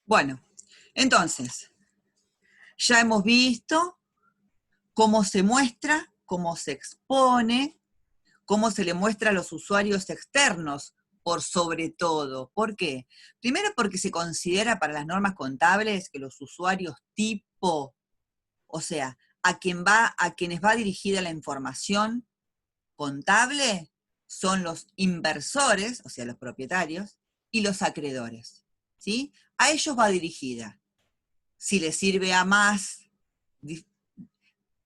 Bueno, entonces, ya hemos visto cómo se muestra, cómo se expone, cómo se le muestra a los usuarios externos, por sobre todo. ¿Por qué? Primero porque se considera para las normas contables que los usuarios tipo, o sea, a quienes va dirigida la información contable, son los inversores, o sea, los propietarios, y los acreedores, ¿sí? A ellos va dirigida. Si les sirve a más,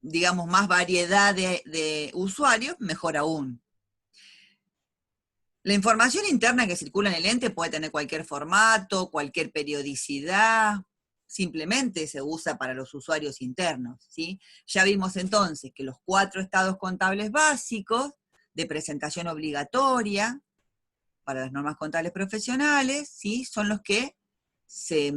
digamos, más variedad de usuarios, mejor aún. La información interna que circula en el ente puede tener cualquier formato, cualquier periodicidad, simplemente se usa para los usuarios internos, ¿sí? Ya vimos entonces que los 4 estados contables básicos de presentación obligatoria para las normas contables profesionales, ¿sí? Son los que se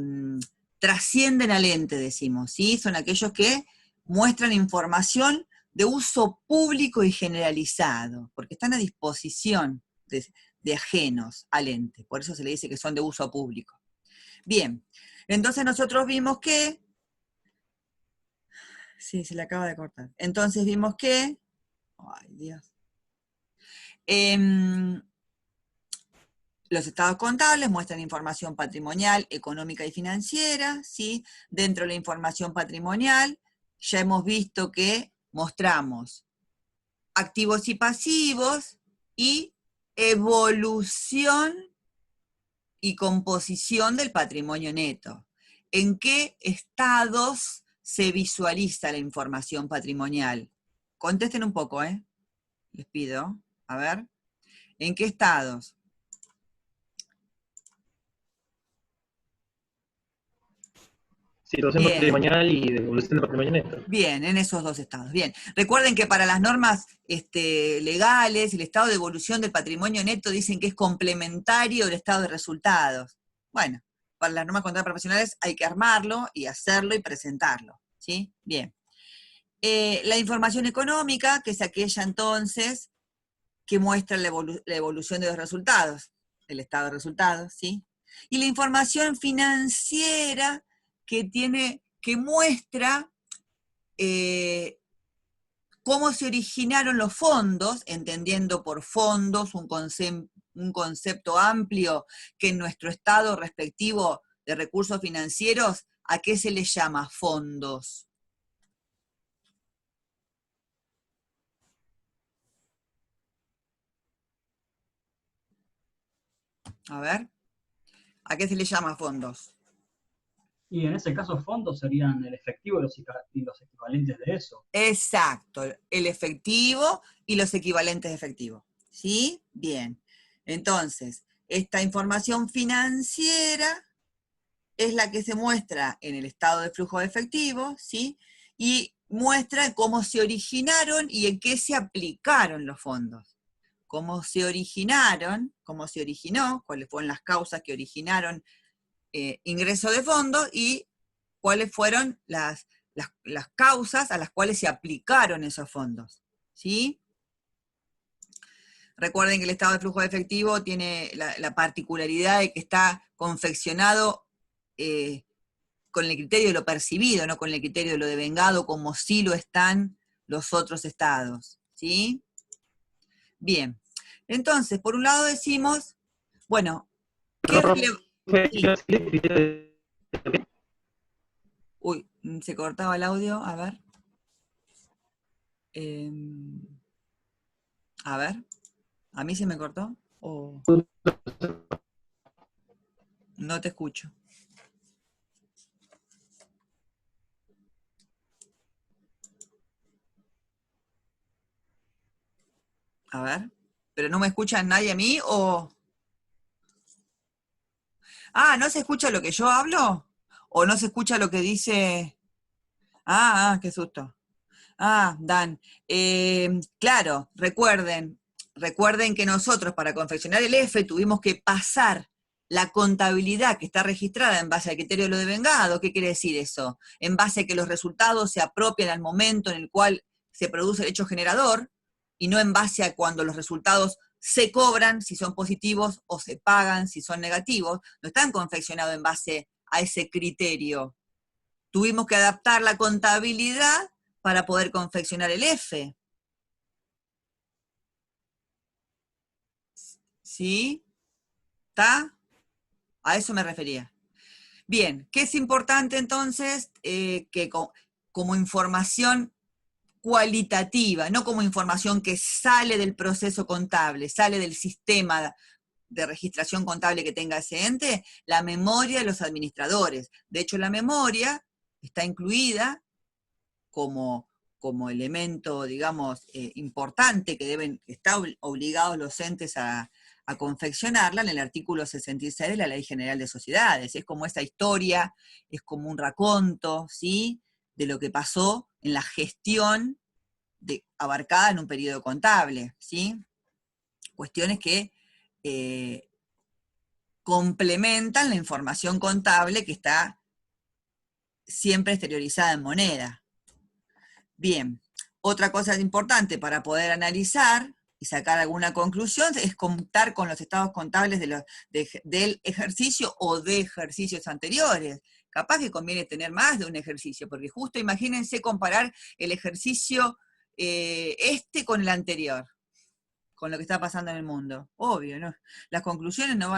trascienden al ente, decimos, ¿sí? Son aquellos que muestran información de uso público y generalizado, porque están a disposición de ajenos al ente, por eso se le dice que son de uso público. Bien, entonces nosotros vimos que, sí, se le acaba de cortar, entonces vimos que, ay Dios, los estados contables muestran información patrimonial, económica y financiera, ¿sí? Dentro de la información patrimonial ya hemos visto que mostramos activos y pasivos y evolución y composición del patrimonio neto. ¿En qué estados se visualiza la información patrimonial? Contesten un poco, les pido. A ver, ¿en qué estados? Situación patrimonial y devolución de patrimonio neto. Bien, en esos 2 estados. Bien. Recuerden que para las normas legales, el estado de evolución del patrimonio neto dicen que es complementario del estado de resultados. Bueno, para las normas contables profesionales hay que armarlo y hacerlo y presentarlo. ¿Sí? Bien. La información económica, que es aquella entonces que muestra la evolución de los resultados, el estado de resultados, ¿sí? Y la información financiera que muestra cómo se originaron los fondos, entendiendo por fondos un concepto amplio que en nuestro estado respectivo de recursos financieros, ¿a qué se les llama fondos? A ver, ¿a qué se les llama fondos? Y en ese caso fondos serían el efectivo y los equivalentes de eso. Exacto, el efectivo y los equivalentes de efectivo. ¿Sí? Bien. Entonces, esta información financiera es la que se muestra en el estado de flujo de efectivo, ¿sí? Y muestra cómo se originaron y en qué se aplicaron los fondos. Cómo se originaron, cómo se originó, cuáles fueron las causas que originaron ingreso de fondos y cuáles fueron las causas a las cuales se aplicaron esos fondos, ¿sí? Recuerden que el estado de flujo de efectivo tiene la particularidad de que está confeccionado con el criterio de lo percibido, no con el criterio de lo devengado, como sí lo están los otros estados, ¿sí? Bien, entonces, por un lado decimos, bueno, ¿qué sí. Uy, se cortaba el audio, a ver. A ver, ¿a mí se me cortó? ¿O no te escucho? A ver, ¿pero no me escucha nadie a mí o...? Ah, ¿no se escucha lo que yo hablo? ¿O no se escucha lo que dice...? Qué susto. Dan. Claro, recuerden que nosotros para confeccionar el F tuvimos que pasar la contabilidad que está registrada en base al criterio de lo devengado. ¿Qué quiere decir eso? En base a que los resultados se apropian al momento en el cual se produce el hecho generador, y no en base a cuando los resultados se cobran, si son positivos, o se pagan, si son negativos. No están confeccionados en base a ese criterio. Tuvimos que adaptar la contabilidad para poder confeccionar el F. ¿Sí? ¿Está? A eso me refería. Bien, ¿qué es importante entonces? Que como información cualitativa, no como información que sale del proceso contable, sale del sistema de registración contable que tenga ese ente, la memoria de los administradores. De hecho, la memoria está incluida como elemento, digamos, importante que están obligados los entes a confeccionarla en el artículo 66 de la Ley General de Sociedades. Es como esa historia, es como un raconto, ¿sí?, de lo que pasó en la gestión abarcada en un periodo contable, ¿sí? Cuestiones que complementan la información contable que está siempre exteriorizada en moneda. Bien, otra cosa importante para poder analizar y sacar alguna conclusión es contar con los estados contables del ejercicio o de ejercicios anteriores. Capaz que conviene tener más de un ejercicio, porque justo imagínense comparar el ejercicio con el anterior, con lo que está pasando en el mundo. Obvio, ¿no? Las conclusiones no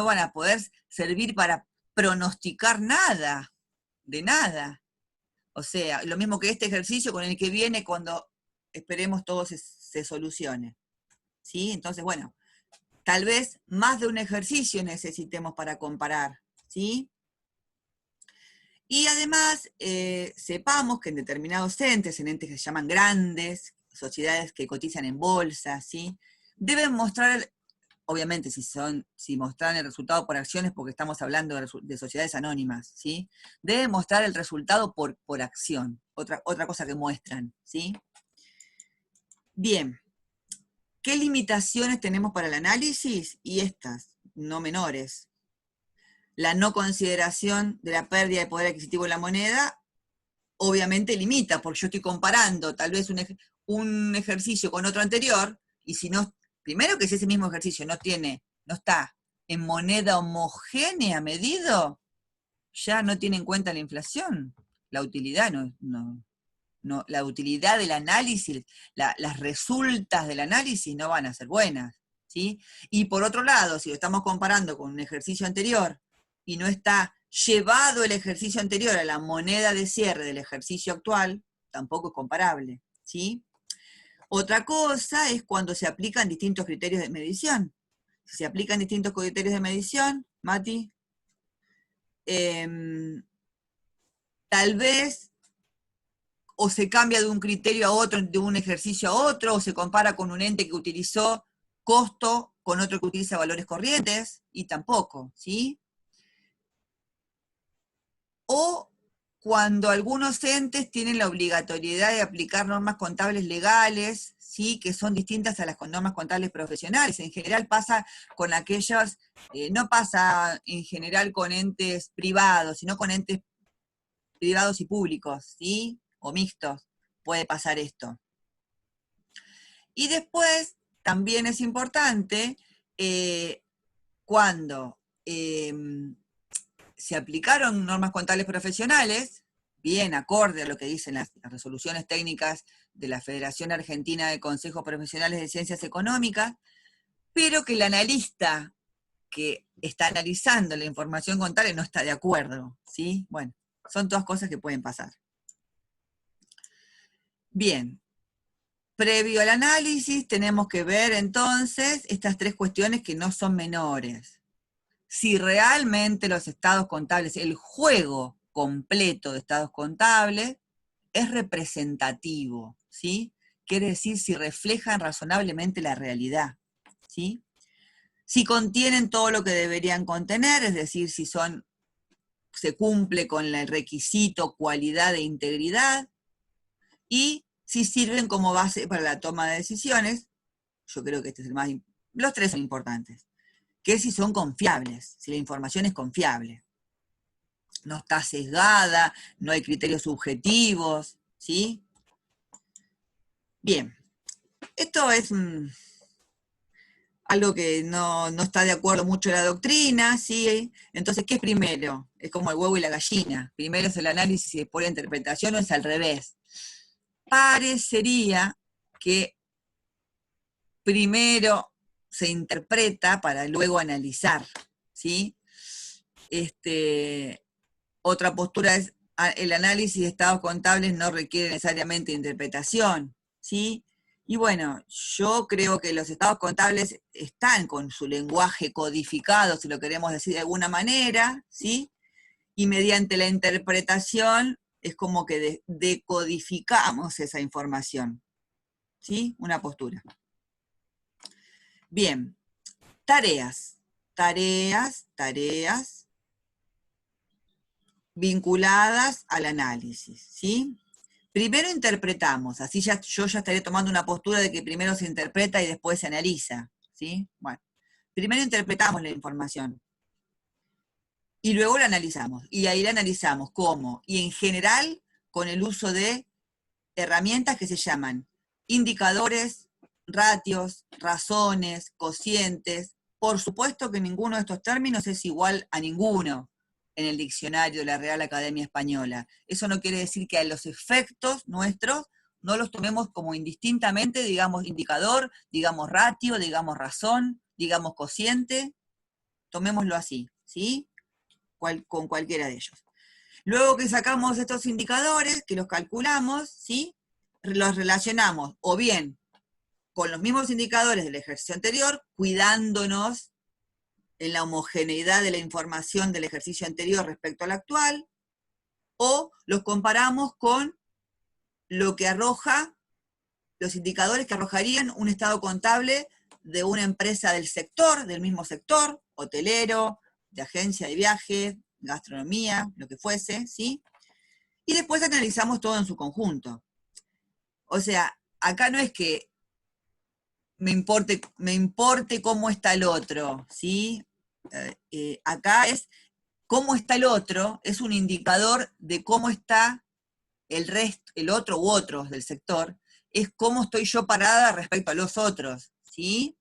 van a poder servir para pronosticar nada, de nada. O sea, lo mismo que este ejercicio con el que viene cuando esperemos todo se solucione. ¿Sí? Entonces, bueno, tal vez más de un ejercicio necesitemos para comparar. ¿Sí? Y además, sepamos que en determinados entes, en entes que se llaman grandes, sociedades que cotizan en bolsa, ¿sí?, deben mostrar, obviamente si mostraran el resultado por acciones, porque estamos hablando de sociedades anónimas, ¿sí?, deben mostrar el resultado por acción, otra cosa que muestran, ¿sí? Bien, ¿qué limitaciones tenemos para el análisis? Y estas, no menores. La no consideración de la pérdida de poder adquisitivo de la moneda, obviamente limita, porque yo estoy comparando tal vez un ejercicio con otro anterior, y si no, primero que si ese mismo ejercicio no está en moneda homogénea medido, ya no tiene en cuenta la inflación, la utilidad la utilidad del análisis, las resultas del análisis no van a ser buenas, ¿sí? Y por otro lado, si lo estamos comparando con un ejercicio anterior y no está llevado el ejercicio anterior a la moneda de cierre del ejercicio actual, tampoco es comparable, ¿sí? Otra cosa es cuando se aplican distintos criterios de medición. Si se aplican distintos criterios de medición, Mati, tal vez o se cambia de un criterio a otro, de un ejercicio a otro, o se compara con un ente que utilizó costo con otro que utiliza valores corrientes, y tampoco, ¿sí? O cuando algunos entes tienen la obligatoriedad de aplicar normas contables legales, ¿sí?, que son distintas a las normas contables profesionales. En general pasa con aquellas, no pasa en general con entes privados, sino con entes privados y públicos, ¿sí?, o mixtos, puede pasar esto. Y después, también es importante, cuando se aplicaron normas contables profesionales, bien acorde a lo que dicen las resoluciones técnicas de la Federación Argentina de Consejos Profesionales de Ciencias Económicas, pero que el analista que está analizando la información contable no está de acuerdo, ¿sí? Bueno, son todas cosas que pueden pasar. Bien, previo al análisis tenemos que ver entonces estas tres cuestiones que no son menores. Si realmente los estados contables, el juego completo de estados contables, es representativo, ¿sí? Quiere decir si reflejan razonablemente la realidad, ¿sí? Si contienen todo lo que deberían contener, es decir, si se cumple con el requisito cualidad e integridad, y si sirven como base para la toma de decisiones. Yo creo que este es los tres son importantes. Que si son confiables, si la información es confiable. No está sesgada, no hay criterios subjetivos, ¿sí? Bien, esto es algo que no está de acuerdo mucho en la doctrina, ¿sí? Entonces, ¿qué es primero? Es como el huevo y la gallina. Primero es el análisis y después la interpretación, o es al revés. Parecería que primero se interpreta para luego analizar, ¿sí? Otra postura es, el análisis de estados contables no requiere necesariamente interpretación, ¿sí? Y bueno, yo creo que los estados contables están con su lenguaje codificado, si lo queremos decir de alguna manera, ¿sí? Y mediante la interpretación es como que decodificamos esa información, ¿sí? Una postura. Bien, tareas vinculadas al análisis, ¿sí? Primero interpretamos, así yo ya estaré tomando una postura de que primero se interpreta y después se analiza, ¿sí? Bueno, primero interpretamos la información y luego la analizamos, y ahí la analizamos ¿cómo? Y en general con el uso de herramientas que se llaman indicadores, ratios, razones, cocientes. Por supuesto que ninguno de estos términos es igual a ninguno en el diccionario de la Real Academia Española. Eso no quiere decir que a los efectos nuestros no los tomemos como indistintamente, digamos indicador, digamos ratio, digamos razón, digamos cociente, tomémoslo así, ¿sí? Con cualquiera de ellos. Luego que sacamos estos indicadores, que los calculamos, ¿sí? Los relacionamos o bien con los mismos indicadores del ejercicio anterior, cuidándonos en la homogeneidad de la información del ejercicio anterior respecto al actual, o los comparamos con lo que arroja, los indicadores que arrojarían un estado contable de una empresa del sector, del mismo sector, hotelero, de agencia de viajes, gastronomía, lo que fuese, ¿sí? Y después analizamos todo en su conjunto. O sea, acá no es que me importe cómo está el otro, ¿sí? Acá es cómo está el otro, es un indicador de cómo está el otro u otros del sector, es cómo estoy yo parada respecto a los otros, ¿sí?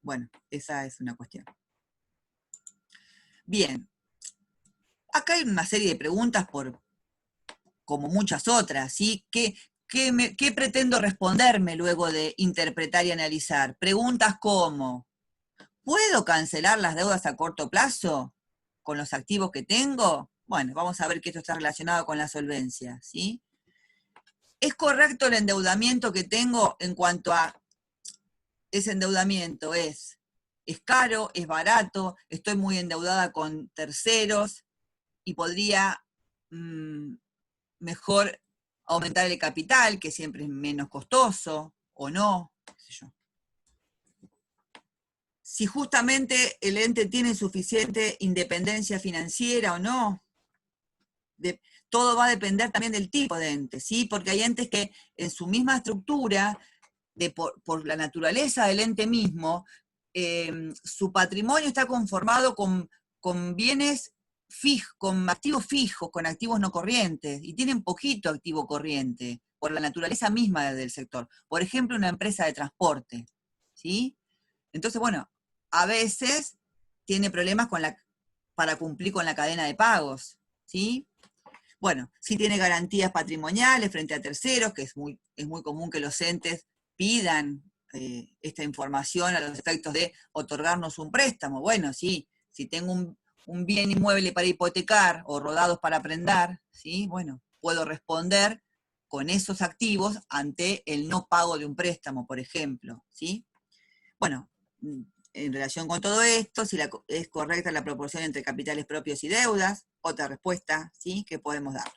Bueno, esa es una cuestión. Bien, acá hay una serie de preguntas como muchas otras, ¿sí? ¿Qué pretendo responderme luego de interpretar y analizar? Preguntas como, ¿puedo cancelar las deudas a corto plazo con los activos que tengo? Bueno, vamos a ver que esto está relacionado con la solvencia, ¿sí? ¿Es correcto el endeudamiento que tengo en cuanto a ese endeudamiento? ¿Es caro? ¿Es barato? ¿Estoy muy endeudada con terceros? Y podría mejor aumentar el capital, que siempre es menos costoso, o no, qué sé yo. Si justamente el ente tiene suficiente independencia financiera o no. Todo va a depender también del tipo de ente, ¿sí? Porque hay entes que en su misma estructura, por la naturaleza del ente mismo, su patrimonio está conformado con bienes fijos, con activos fijos, con activos no corrientes, y tienen poquito activo corriente, por la naturaleza misma del sector. Por ejemplo, una empresa de transporte, ¿sí? Entonces, bueno, a veces tiene problemas para cumplir con la cadena de pagos, ¿sí? Bueno, sí tiene garantías patrimoniales frente a terceros, que es muy común que los entes pidan esta información a los efectos de otorgarnos un préstamo. Bueno, sí, si tengo un bien inmueble para hipotecar o rodados para prendar, ¿sí? Bueno, puedo responder con esos activos ante el no pago de un préstamo, por ejemplo, ¿sí? Bueno, en relación con todo esto, si es correcta la proporción entre capitales propios y deudas, otra respuesta, ¿sí?, que podemos dar.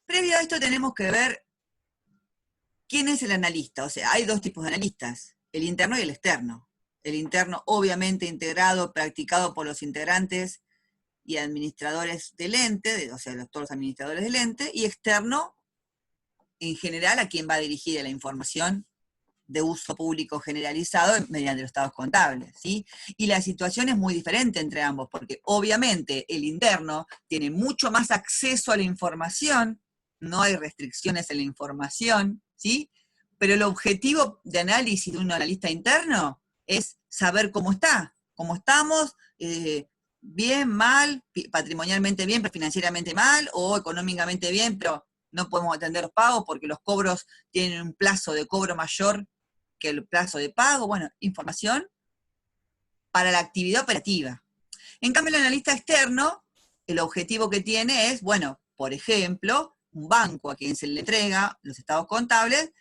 Previo a esto tenemos que ver quién es el analista. O sea, hay dos tipos de analistas, el interno y el externo. El interno obviamente integrado, practicado por los integrantes y administradores del ente, o sea, todos los administradores del ente, y externo, en general, a quien va dirigida la información de uso público generalizado mediante los estados contables, ¿sí? Y la situación es muy diferente entre ambos, porque obviamente el interno tiene mucho más acceso a la información, no hay restricciones en la información, ¿sí? Pero el objetivo de análisis de un analista interno es saber cómo está, cómo estamos, bien, mal, patrimonialmente bien, pero financieramente mal, o económicamente bien, pero no podemos atender los pagos porque los cobros tienen un plazo de cobro mayor que el plazo de pago. Bueno, información para la actividad operativa. En cambio, el analista externo, el objetivo que tiene es, bueno, por ejemplo, un banco a quien se le entrega los estados contables,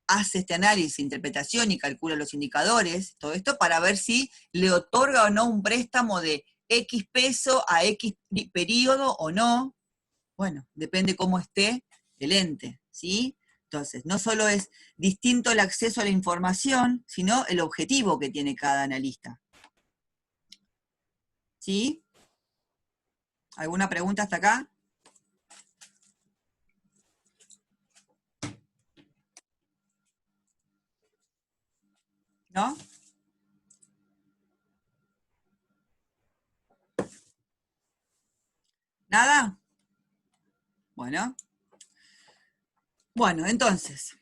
hace este análisis, interpretación y calcula los indicadores, todo esto para ver si le otorga o no un préstamo de X peso a X periodo o no. Bueno, depende cómo esté el ente, ¿sí? Entonces, no solo es distinto el acceso a la información, sino el objetivo que tiene cada analista. ¿Sí? ¿Alguna pregunta hasta acá? ¿No? ¿Nada? Bueno. Bueno, entonces,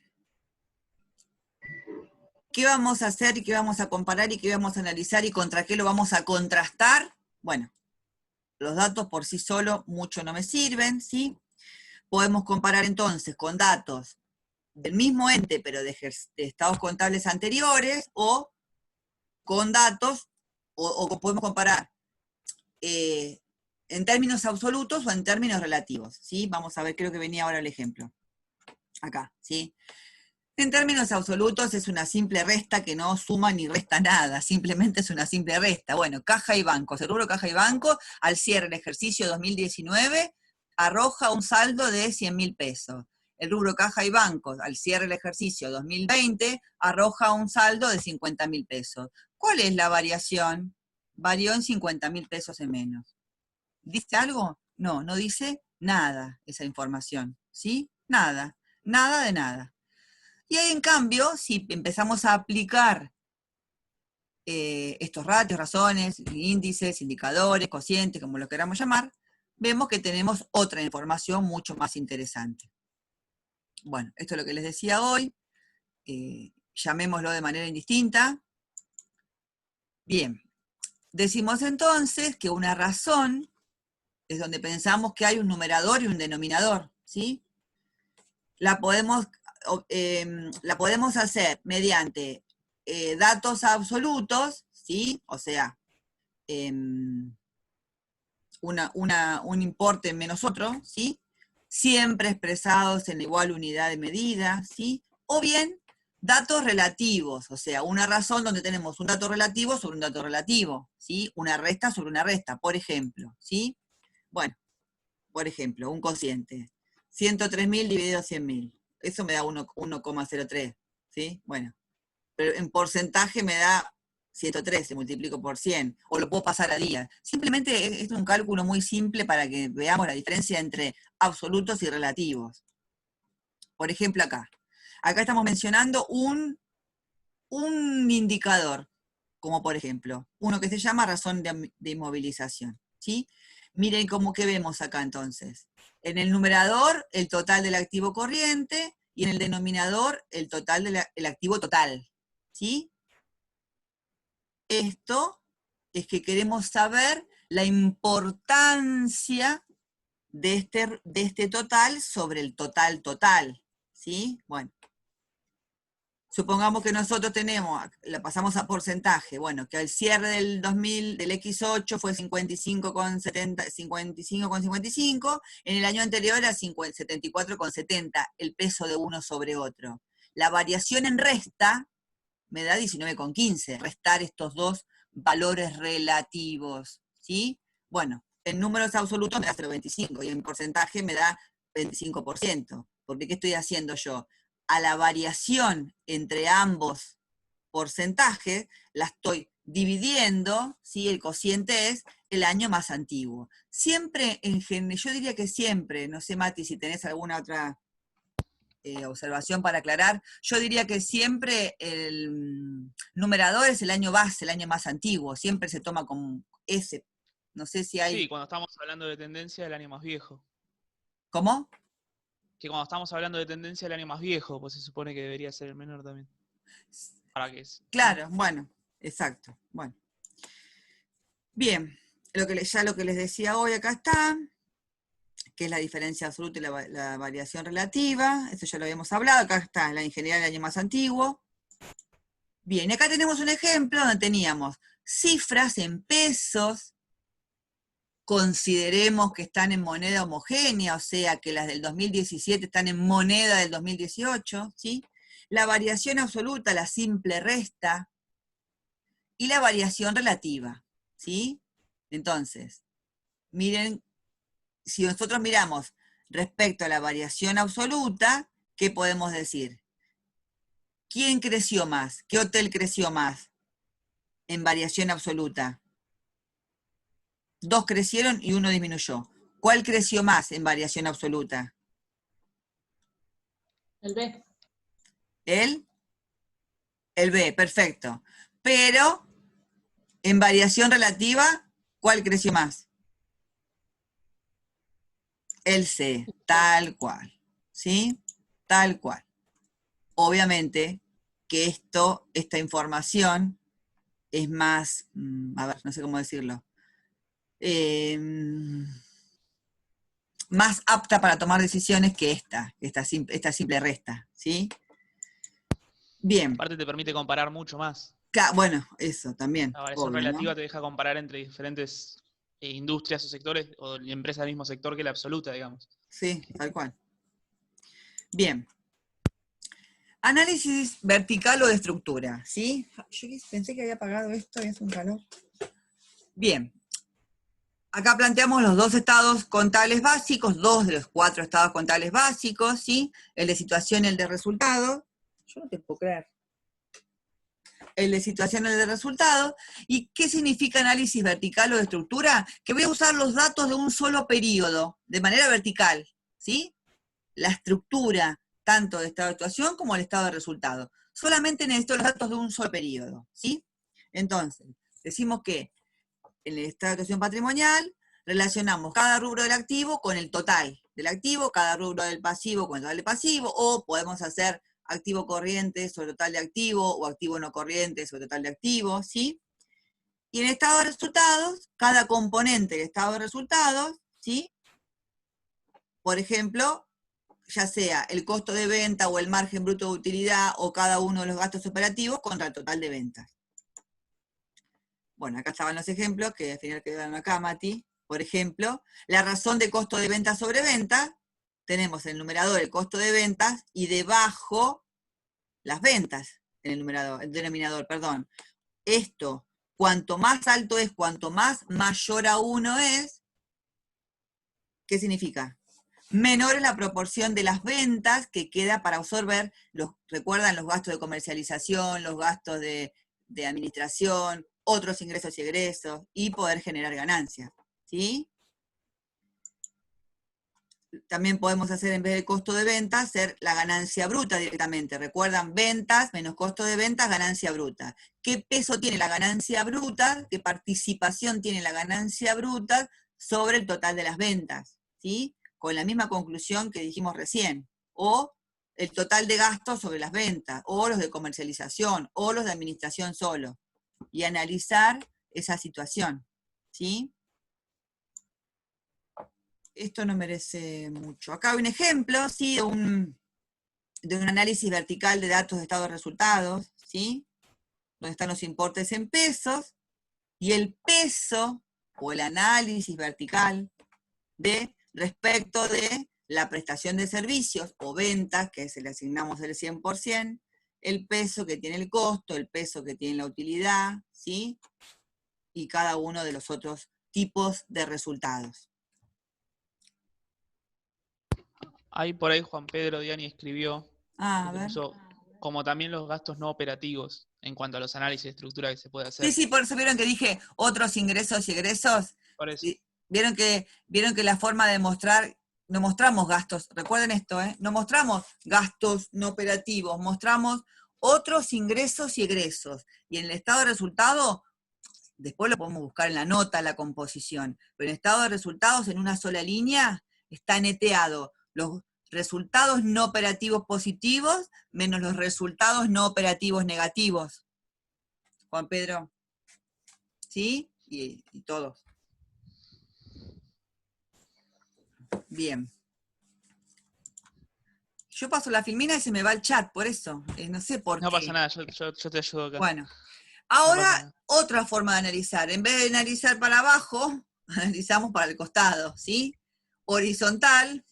¿qué vamos a hacer y qué vamos a comparar y qué vamos a analizar y contra qué lo vamos a contrastar? Bueno, los datos por sí solos mucho no me sirven, ¿sí? Podemos comparar entonces con datos del mismo ente, pero de estados contables anteriores, o con datos, o podemos comparar en términos absolutos o en términos relativos, ¿sí? Vamos a ver, creo que venía ahora el ejemplo. Acá, ¿sí? En términos absolutos es una simple resta que no suma ni resta nada, simplemente es una simple resta. Bueno, caja y bancos, el rubro caja y banco, al cierre del ejercicio 2019, arroja un saldo de 100.000 pesos. El rubro caja y bancos, al cierre del ejercicio 2020, arroja un saldo de 50.000 pesos. ¿Cuál es la variación? Varió en 50.000 pesos en menos. ¿Dice algo? No, no dice nada esa información, ¿sí? Nada, nada de nada. Y ahí, en cambio, si empezamos a aplicar estos ratios, razones, índices, indicadores, cocientes, como lo queramos llamar, vemos que tenemos otra información mucho más interesante. Bueno, esto es lo que les decía hoy, llamémoslo de manera indistinta. Bien, decimos entonces que una razón es donde pensamos que hay un numerador y un denominador, ¿sí? La podemos hacer mediante datos absolutos, ¿sí? O sea, un importe menos otro, ¿sí? Siempre expresados en igual unidad de medida, ¿sí? O bien datos relativos, o sea, una razón donde tenemos un dato relativo sobre un dato relativo, ¿sí? Una resta sobre una resta, por ejemplo, ¿sí? Bueno, por ejemplo, un cociente. 103.000 dividido 100.000. Eso me da 1,03, ¿sí? Bueno, pero en porcentaje me da 113, multiplico por 100, o lo puedo pasar a día. Simplemente es un cálculo muy simple para que veamos la diferencia entre absolutos y relativos. Por ejemplo, acá. Acá estamos mencionando un indicador, como por ejemplo, uno que se llama razón de inmovilización, ¿sí? Miren cómo que vemos acá entonces. En el numerador, el total del activo corriente, y en el denominador, el total del activo total, ¿sí? Esto es que queremos saber la importancia de este total sobre el total, ¿sí? Bueno, supongamos que nosotros tenemos, la pasamos a porcentaje, bueno, que al cierre del 2000, del X8 fue 55,70, 55,55, en el año anterior era 74,70, el peso de uno sobre otro. La variación en resta me da 19,15, restar estos dos valores relativos, ¿sí? Bueno, en números absolutos me da 0,25 y en porcentaje me da 25%. Porque ¿qué estoy haciendo yo? A la variación entre ambos porcentajes la estoy dividiendo, ¿sí? El cociente es el año más antiguo. Siempre, yo diría que siempre, no sé, Mati, si tenés alguna otra observación para aclarar, yo diría que siempre el numerador es el año base, el año más antiguo, siempre se toma como ese. No sé si hay... Sí, cuando estamos hablando de tendencia, el año más viejo. ¿Cómo? Que cuando estamos hablando de tendencia, el año más viejo, pues se supone que debería ser el menor también. ¿Para qué es? Claro, bueno, exacto. Bueno. Bien, ya lo que les decía hoy, acá está, que es la diferencia absoluta y la variación relativa. Eso ya lo habíamos hablado. Acá está la ingeniería del año más antiguo. Bien, acá tenemos un ejemplo donde teníamos cifras en pesos. Consideremos que están en moneda homogénea, o sea que las del 2017 están en moneda del 2018, ¿sí? La variación absoluta, la simple resta, y la variación relativa, ¿sí? Entonces, miren, si nosotros miramos respecto a la variación absoluta, ¿qué podemos decir? ¿Quién creció más? ¿Qué hotel creció más en variación absoluta? 2 crecieron y 1 disminuyó. ¿Cuál creció más en variación absoluta? El B. El B, perfecto. Pero en variación relativa, ¿cuál creció más? El C, tal cual. ¿Sí? Tal cual. Obviamente que esta información es más, a ver, no sé cómo decirlo, más apta para tomar decisiones que esta simple resta, ¿sí? Bien. Aparte te permite comparar mucho más. Bueno, eso también. La variación obvio, relativa ¿no? te deja comparar entre diferentes industrias o sectores, o empresas del mismo sector que la absoluta, digamos. Sí, tal cual. Bien. Análisis vertical o de estructura, ¿sí? Yo pensé que había apagado esto y hace un calor. Bien. Acá planteamos los 2 estados contables básicos, 2 de los 4 estados contables básicos, ¿sí? El de situación y el de resultado. Yo no te puedo creer. El de situación y el de resultado. ¿Y qué significa análisis vertical o de estructura? Que voy a usar los datos de un solo periodo, de manera vertical, ¿sí? La estructura, tanto de estado de actuación como el estado de resultado. Solamente necesito los datos de un solo periodo, ¿sí? Entonces, decimos que en el estado de actuación patrimonial relacionamos cada rubro del activo con el total del activo, cada rubro del pasivo con el total del pasivo, o podemos hacer activo corriente sobre total de activo, o activo no corriente sobre total de activo, ¿sí? Y en el estado de resultados, cada componente del estado de resultados, ¿sí? Por ejemplo, ya sea el costo de venta o el margen bruto de utilidad o cada uno de los gastos operativos contra el total de ventas. Bueno, acá estaban los ejemplos que al final quedaron acá, Mati. Por ejemplo, la razón de costo de venta sobre venta, tenemos en el numerador el costo de ventas y debajo las ventas en el denominador, perdón. Esto, cuanto más alto es, cuanto más mayor a 1 es, ¿qué significa? Menor es la proporción de las ventas que queda para absorber, recuerdan los gastos de comercialización, los gastos de administración, otros ingresos y egresos, y poder generar ganancias, ¿sí? También podemos hacer, en vez del costo de venta, hacer la ganancia bruta directamente. Recuerdan, ventas menos costo de ventas, ganancia bruta. ¿Qué peso tiene la ganancia bruta? ¿Qué participación tiene la ganancia bruta sobre el total de las ventas? ¿Sí? Con la misma conclusión que dijimos recién. O el total de gastos sobre las ventas, o los de comercialización, o los de administración solo. Y analizar esa situación, ¿sí? Esto no merece mucho. Acá hay un ejemplo, ¿sí? de un análisis vertical de datos de estado de resultados, ¿sí? Donde están los importes en pesos, y el peso, o el análisis vertical, respecto de la prestación de servicios o ventas, que se le asignamos el 100%, el peso que tiene el costo, el peso que tiene la utilidad, ¿sí? Y cada uno de los otros tipos de resultados. Ahí por ahí Juan Pedro Diani escribió, A que ver. puso como también los gastos no operativos en cuanto a los análisis de estructura que se puede hacer. Sí, sí, por eso vieron que dije otros ingresos y egresos. Por eso. Sí, vieron que la forma de mostrar, no mostramos gastos, recuerden esto, no mostramos gastos no operativos, mostramos otros ingresos y egresos. Y en el estado de resultado, después lo podemos buscar en la nota, la composición, pero en el estado de resultados, en una sola línea, está neteado los resultados no operativos positivos menos los resultados no operativos negativos. Juan Pedro, ¿sí? Y todos. Bien. Yo paso la filmina y se me va el chat, por eso. No sé por No qué. pasa nada, yo te ayudo acá. Bueno, No ahora pasa nada. otra forma de analizar. En vez de analizar para abajo, analizamos para el costado, ¿sí? Horizontal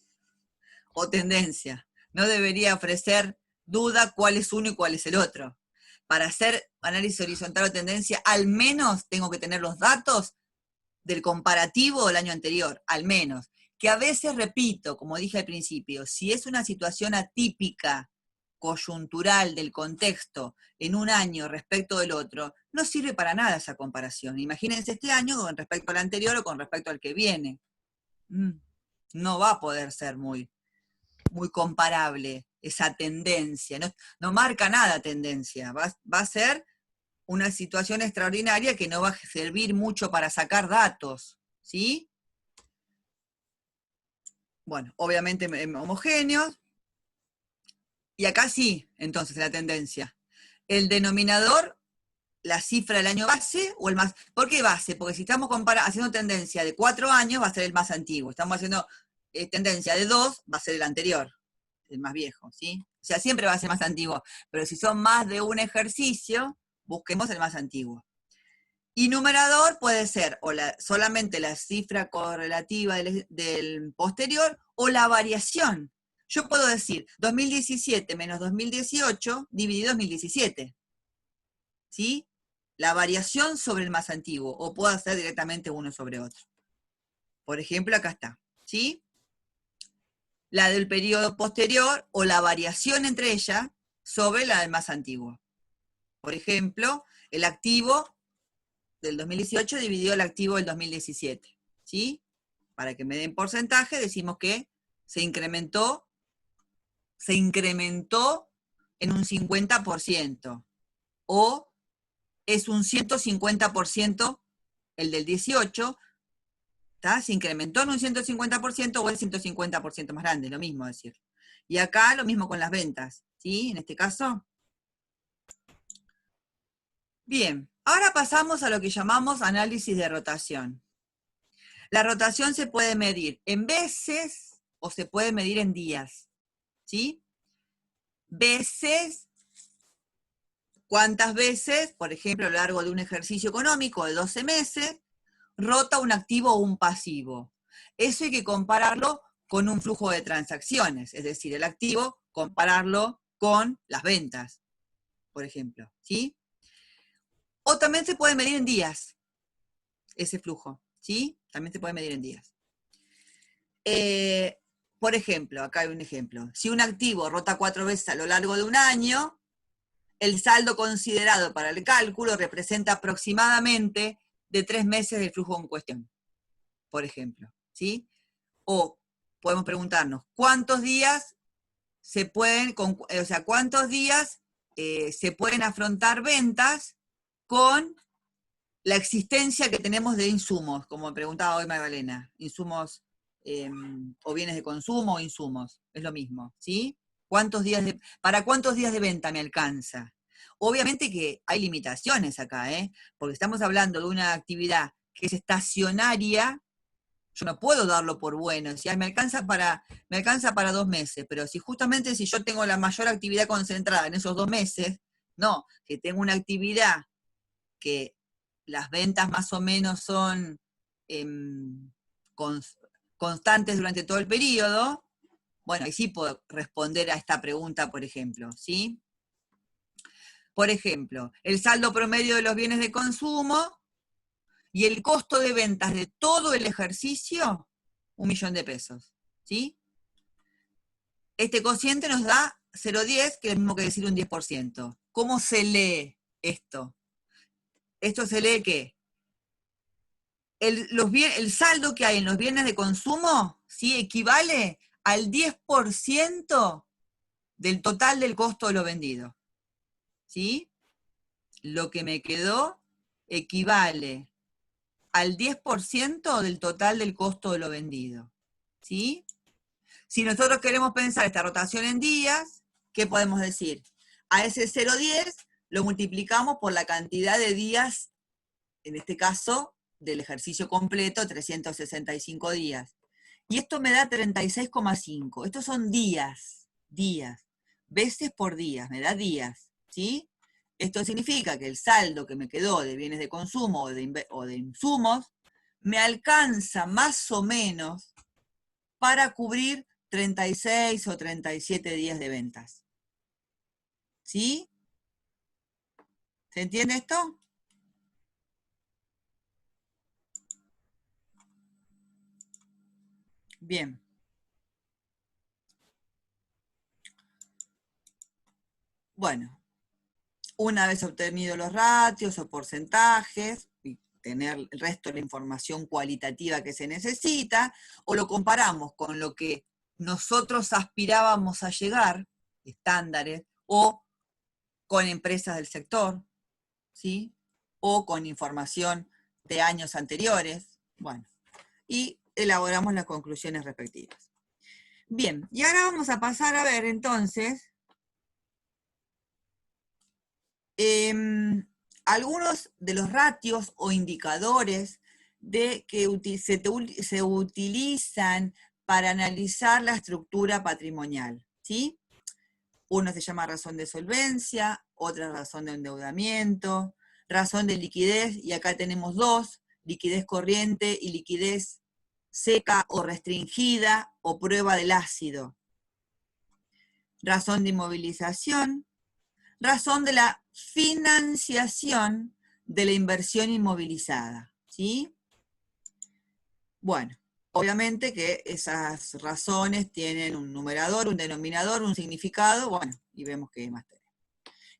o tendencia. No debería ofrecer duda cuál es uno y cuál es el otro. Para hacer análisis horizontal o tendencia, al menos tengo que tener los datos del comparativo del año anterior, al menos. Que a veces, repito, como dije al principio, si es una situación atípica, coyuntural del contexto en un año respecto del otro, no sirve para nada esa comparación. Imagínense este año con respecto al anterior o con respecto al que viene. No va a poder ser muy comparable esa tendencia. No marca nada tendencia. Va a ser una situación extraordinaria que no va a servir mucho para sacar datos, ¿sí? Bueno, obviamente homogéneos. Y acá sí, entonces, la tendencia. El denominador, la cifra del año base o el más... ¿Por qué base? Porque si estamos haciendo tendencia de 4 años, va a ser el más antiguo. Estamos haciendo tendencia de 2, va a ser el anterior, el más viejo, ¿sí? O sea, siempre va a ser más antiguo. Pero si son más de un ejercicio, busquemos el más antiguo. Y numerador puede ser o solamente la cifra correlativa del posterior o la variación. Yo puedo decir 2017 menos 2018 dividido 2017. ¿Sí? La variación sobre el más antiguo, o puedo hacer directamente uno sobre otro. Por ejemplo, acá está. ¿Sí? La del periodo posterior o la variación entre ellas sobre la del más antiguo. Por ejemplo, el activo del 2018 dividido el activo del 2017, ¿sí? Para que me den porcentaje, decimos que se incrementó en un 50%, o es un 150% el del 18, ¿está? Se incrementó en un 150% o es 150% más grande, lo mismo decir. Y acá lo mismo con las ventas, ¿sí? En este caso. Bien, ahora pasamos a lo que llamamos análisis de rotación. La rotación se puede medir en veces o se puede medir en días, ¿sí? Veces, ¿cuántas veces, por ejemplo, a lo largo de un ejercicio económico de 12 meses, rota un activo o un pasivo? Eso hay que compararlo con un flujo de transacciones, es decir, el activo, compararlo con las ventas, por ejemplo, ¿sí? O también se puede medir en días, ese flujo, ¿sí? También se puede medir en días. Por ejemplo, acá hay un ejemplo. Si un activo rota 4 veces a lo largo de un año, el saldo considerado para el cálculo representa aproximadamente de 3 meses del flujo en cuestión, por ejemplo, ¿sí? O podemos preguntarnos, ¿cuántos días se pueden afrontar ventas con la existencia que tenemos de insumos, como preguntaba hoy Magdalena, insumos o bienes de consumo o insumos, es lo mismo, ¿sí? ¿Para cuántos días de venta me alcanza? Obviamente que hay limitaciones acá, porque estamos hablando de una actividad que es estacionaria. Yo no puedo darlo por bueno, si me alcanza para 2 meses, pero si yo tengo la mayor actividad concentrada en esos 2 meses, no, que tengo una actividad que las ventas más o menos son constantes durante todo el periodo, bueno, ahí sí puedo responder a esta pregunta, por ejemplo, ¿sí? Por ejemplo, el saldo promedio de los bienes de consumo y el costo de ventas de todo el ejercicio, 1.000.000 de pesos, ¿sí? Este cociente nos da 0,10, que es lo mismo que decir un 10%. ¿Cómo se lee esto? Esto se lee que el saldo que hay en los bienes de consumo, ¿sí? Equivale al 10% del total del costo de lo vendido, ¿sí? Lo que me quedó equivale al 10% del total del costo de lo vendido, ¿sí? Si nosotros queremos pensar esta rotación en días, ¿qué podemos decir? A ese 0,10 lo multiplicamos por la cantidad de días, en este caso, del ejercicio completo, 365 días. Y esto me da 36,5. Estos son días, veces por días, me da días, ¿sí? Esto significa que el saldo que me quedó de bienes de consumo o de insumos me alcanza más o menos para cubrir 36 o 37 días de ventas. ¿Sí? ¿Se entiende esto? Bien. Bueno, una vez obtenidos los ratios o porcentajes, y tener el resto de la información cualitativa que se necesita, o lo comparamos con lo que nosotros aspirábamos a llegar, estándares, o con empresas del sector, ¿sí? O con información de años anteriores, bueno, y elaboramos las conclusiones respectivas. Bien, y ahora vamos a pasar a ver entonces algunos de los ratios o indicadores que se utilizan para analizar la estructura patrimonial, ¿sí? Uno se llama razón de solvencia, otra razón de endeudamiento, razón de liquidez, y acá tenemos dos, liquidez corriente y liquidez seca o restringida o prueba del ácido. Razón de inmovilización, razón de la financiación de la inversión inmovilizada, ¿sí? Bueno, obviamente que esas razones tienen un numerador, un denominador, un significado, bueno, y vemos qué más tenemos.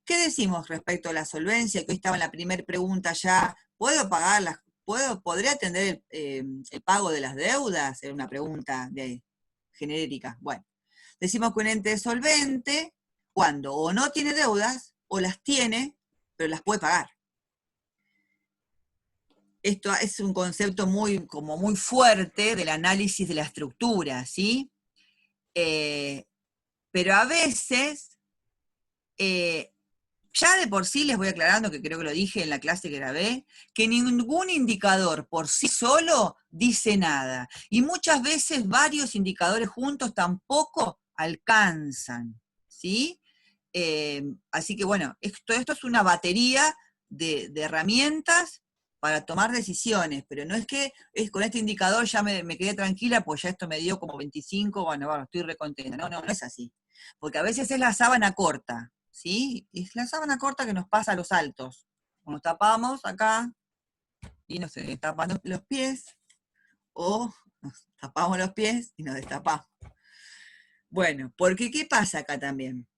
¿Qué decimos respecto a la solvencia? Que hoy estaba en la primera pregunta ya, ¿puedo pagar podría atender el pago de las deudas? Era una pregunta genérica. Bueno, decimos que un ente es solvente cuando o no tiene deudas, o las tiene, pero las puede pagar. Esto es un concepto muy fuerte del análisis de la estructura, ¿sí? Pero a veces, ya de por sí les voy aclarando, que creo que lo dije en la clase que grabé, que ningún indicador por sí solo dice nada. Y muchas veces varios indicadores juntos tampoco alcanzan, ¿sí? Así que bueno, esto es una batería de herramientas para tomar decisiones, pero no es que con este indicador ya me quedé tranquila, pues ya esto me dio como 25, bueno, estoy recontenta. No es así. Porque a veces es la sábana corta, ¿sí? Es la sábana corta que nos pasa a los altos. Nos tapamos acá y nos tapan los pies, o nos tapamos los pies y nos destapamos. Bueno, porque ¿qué pasa acá también?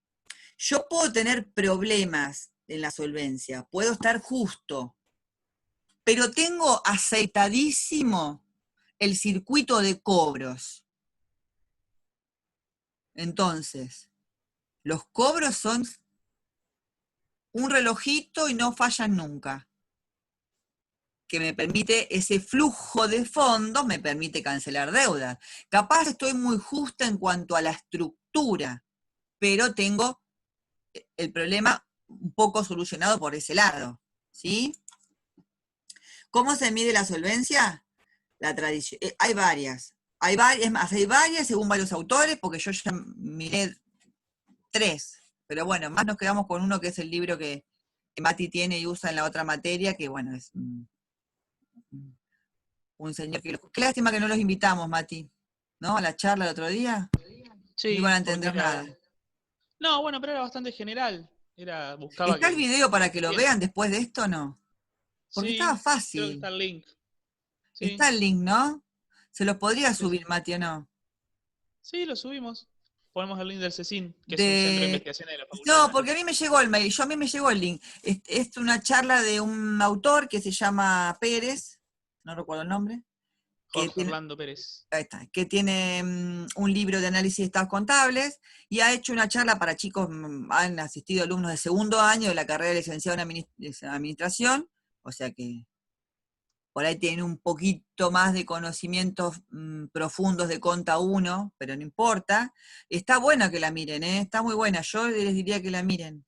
Yo puedo tener problemas en la solvencia, puedo estar justo, pero tengo aceitadísimo el circuito de cobros. Entonces, los cobros son un relojito y no fallan nunca, que me permite, ese flujo de fondos me permite cancelar deudas. Capaz estoy muy justa en cuanto a la estructura, pero tengo el problema un poco solucionado por ese lado, ¿sí? ¿Cómo se mide la solvencia? La tradición. Hay varias, es más, hay varias según varios autores, porque yo ya miré 3, pero bueno, más nos quedamos con uno que es el libro que Mati tiene y usa en la otra materia, que bueno, es un señor que... Qué lástima que no los invitamos, Mati, ¿no? A la charla el otro día. Sí, No iban a entender nada. No, bueno, pero era bastante general. Buscaba ¿Está el que... video para que lo vean después de esto o no? Porque estaba Sí, creo que fácil. está el link. Sí, Está el link, ¿no? ¿Se los podría sí, subir, sí. Mati, o no? Sí, lo subimos. Ponemos el link del CECIN, que es un centro de De... investigación de la Facultad de No, porque a mí Analítica. me llegó el mail, a mí me llegó el link. Es una charla de un autor que se llama Pérez, no recuerdo el nombre, que Jorge tiene, Orlando Pérez. ahí está, que tiene un libro de análisis de estados contables, y ha hecho una charla para chicos, han asistido alumnos de segundo año de la carrera de licenciado en administración, o sea que por ahí tienen un poquito más de conocimientos profundos de Conta 1, pero no importa. Está buena que la miren, está muy buena, yo les diría que la miren.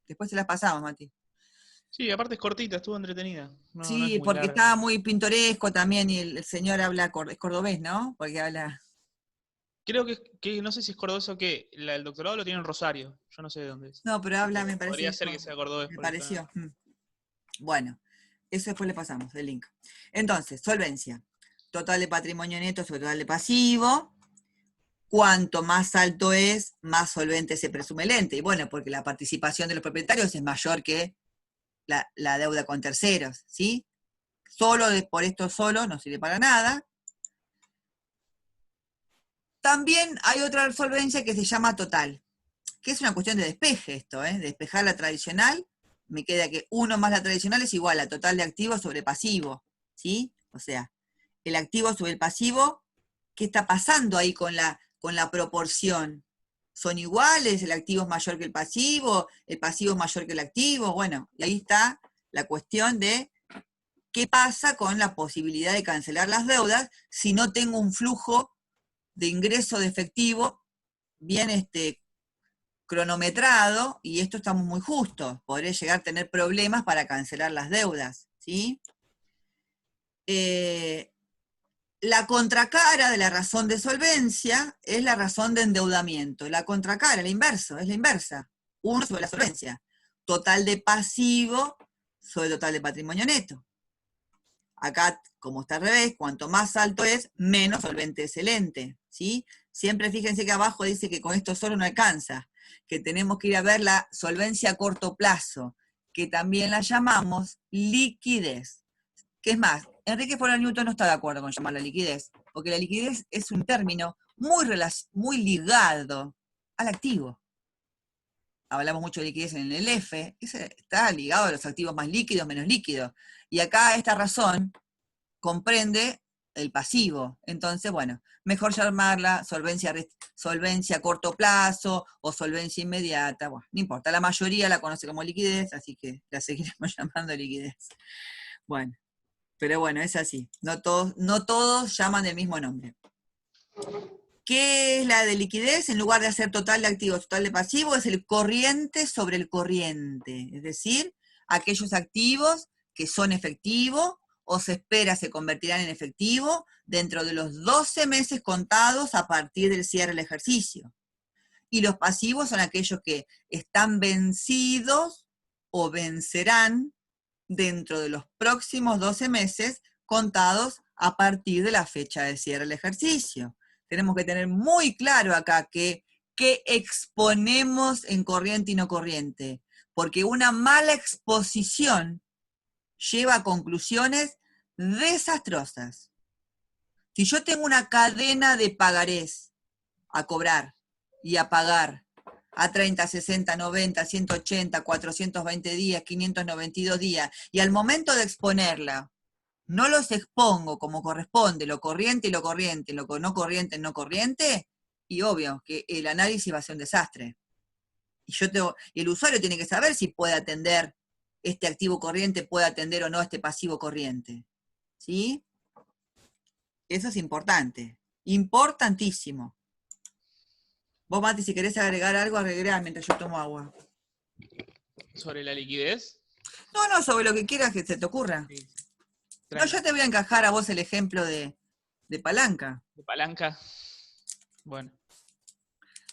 Después se las pasamos, Mati. Sí, aparte es cortita, estuvo entretenida. No es Sí, muy porque larga. está muy pintoresco también, y el señor habla, es cordobés, ¿no? Porque habla Creo que no sé si es cordobés o qué. El doctorado lo tiene en Rosario. Yo no sé de dónde es. No, pero habla, me Pero parece podría que ser que sea cordobés. me por eso, pareció. Bueno, eso después le pasamos, el link. Entonces, solvencia. Total de patrimonio neto sobre total de pasivo. Cuanto más alto es, más solvente se presume el ente. Y bueno, porque la participación de los propietarios es mayor que la deuda con terceros, ¿sí? Por esto solo no sirve para nada. También hay otra solvencia que se llama total, que es una cuestión de despeje esto, ¿eh? Despejar la tradicional, me queda que 1 más la tradicional es igual a total de activo sobre pasivo, ¿sí? O sea, el activo sobre el pasivo, ¿qué está pasando ahí con la proporción? ¿Son iguales? ¿El activo es mayor que el pasivo es mayor que el activo? Bueno, y ahí está la cuestión de qué pasa con la posibilidad de cancelar las deudas si no tengo un flujo de ingreso de efectivo bien cronometrado, y esto estamos muy justos, podré llegar a tener problemas para cancelar las deudas, ¿sí? La contracara de la razón de solvencia es la razón de endeudamiento. La contracara, el inverso, es la inversa. 1 sobre la solvencia. Total de pasivo sobre total de patrimonio neto. Acá, como está al revés, cuanto más alto es, menos solvente es el ente, ¿sí? Siempre fíjense que abajo dice que con esto solo no alcanza, que tenemos que ir a ver la solvencia a corto plazo, que también la llamamos liquidez. ¿Qué es más? Enrique Foro Newton no está de acuerdo con llamarla liquidez, porque la liquidez es un término muy ligado al activo. Hablamos mucho de liquidez en el F, está ligado a los activos más líquidos, menos líquidos. Y acá esta razón comprende el pasivo. Entonces, bueno, mejor llamarla solvencia a corto plazo o solvencia inmediata. Bueno, no importa, la mayoría la conoce como liquidez, así que la seguiremos llamando liquidez. Bueno, pero bueno, es así. No todos llaman del mismo nombre. ¿Qué es la de liquidez? En lugar de hacer total de activos, total de pasivos, es el corriente sobre el corriente. Es decir, aquellos activos que son efectivos o se espera se convertirán en efectivo dentro de los 12 meses contados a partir del cierre del ejercicio. Y los pasivos son aquellos que están vencidos o vencerán dentro de los próximos 12 meses contados a partir de la fecha de cierre del ejercicio. Tenemos que tener muy claro acá qué exponemos en corriente y no corriente, porque una mala exposición lleva a conclusiones desastrosas. Si yo tengo una cadena de pagarés a cobrar y a pagar a 30, 60, 90, 180, 420 días, 592 días, y al momento de exponerla, no los expongo como corresponde, lo corriente y lo corriente, lo no corriente, no corriente, y obvio que el análisis va a ser un desastre. Y el usuario tiene que saber si puede atender este activo corriente, puede atender o no este pasivo corriente. ¿Sí? Eso es importante. Importantísimo. Vos, Mati, si querés agregar algo, agregá mientras yo tomo agua. ¿Sobre la liquidez? No, sobre lo que quieras que se te ocurra. Sí. No, yo te voy a encajar a vos el ejemplo de palanca. ¿De palanca? Bueno.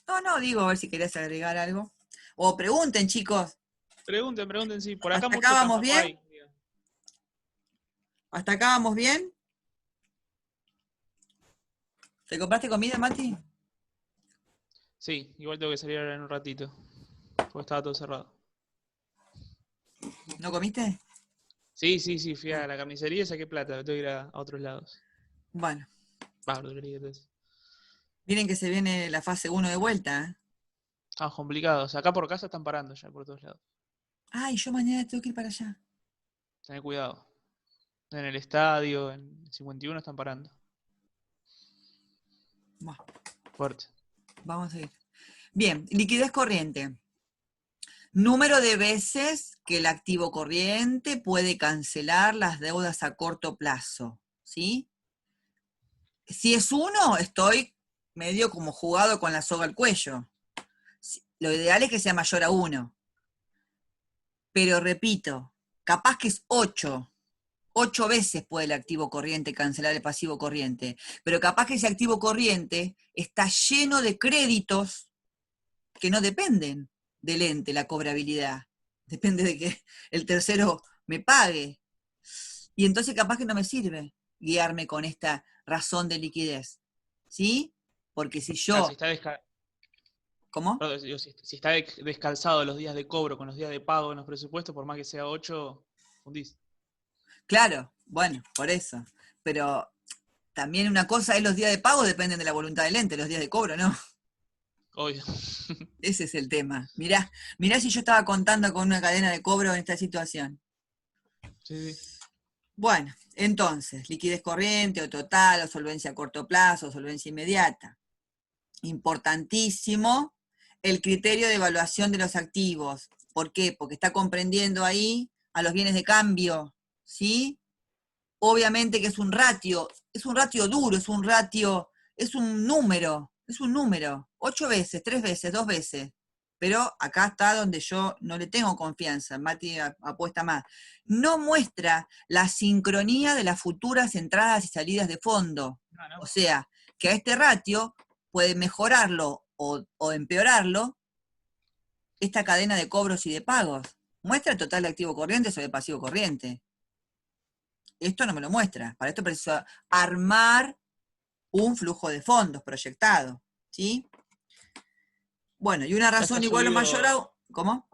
No, digo, a ver si querés agregar algo. O pregunten, chicos. Pregunten, sí. Por acá ¿Hasta mucho acá vamos tampoco bien? hay. ¿Hasta acá vamos bien? ¿Te compraste comida, Mati? Sí, igual tengo que salir ahora en un ratito. Porque estaba todo cerrado. ¿No comiste? Sí, fui a la carnicería y saqué plata. Tengo que ir a otros lados. Bueno, Entonces. miren que se viene la fase 1 de vuelta. ¿Eh? Estamos complicados. Acá por casa están parando ya por todos lados. Ay, yo mañana tengo que ir para allá. Tené cuidado. En el estadio, en 51 están parando. Bueno, Fuerte. vamos a ir. Bien, liquidez corriente. Número de veces que el activo corriente puede cancelar las deudas a corto plazo, ¿sí? Si es 1, estoy medio como jugado con la soga al cuello. Lo ideal es que sea mayor a 1. Pero repito, capaz que es 8 8 veces puede el activo corriente cancelar el pasivo corriente, pero capaz que ese activo corriente está lleno de créditos que no dependen del ente, la cobrabilidad. Depende de que el tercero me pague. Y entonces capaz que no me sirve guiarme con esta razón de liquidez. ¿Sí? Porque si Claro, yo... ¿Cómo? perdón, digo, si está descalzado los días de cobro con los días de pago en los presupuestos, por más que sea 8, fundís. Claro, bueno, por eso. Pero también una cosa es los días de pago dependen de la voluntad del ente, los días de cobro, ¿no? Obvio. Ese es el tema. Mirá si yo estaba contando con una cadena de cobro en esta situación. Sí. Bueno, entonces, liquidez corriente o total, o solvencia a corto plazo, o solvencia inmediata. Importantísimo el criterio de evaluación de los activos. ¿Por qué? Porque está comprendiendo ahí a los bienes de cambio, ¿sí? Obviamente que es un ratio duro, es un número, 8 veces, 3 veces, 2 veces. Pero acá está donde yo no le tengo confianza, Mati apuesta más. No muestra la sincronía de las futuras entradas y salidas de fondo. No. O sea, que a este ratio puede mejorarlo o empeorarlo esta cadena de cobros y de pagos. Muestra el total de activo corriente sobre pasivo corriente. Esto no me lo muestra. Para esto preciso armar un flujo de fondos proyectado, ¿sí? Bueno, y una razón igual o mayor a... ¿Cómo?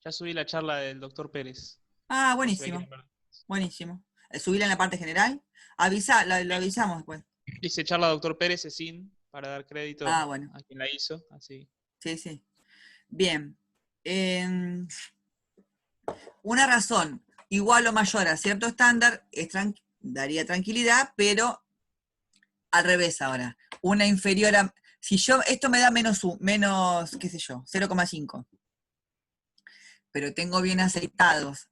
Ya subí la charla del doctor Pérez. Ah, por si la buenísimo, quieren ver. buenísimo. Subirla en la parte general. Lo avisamos después. Dice charla doctor Pérez sin para dar crédito Ah, bueno. a quien la hizo. Así. Sí. Bien. Una razón igual o mayor a cierto estándar daría tranquilidad, pero al revés ahora. Una inferior a... Si yo, esto me da menos, qué sé yo, 0,5. Pero tengo bien aceitados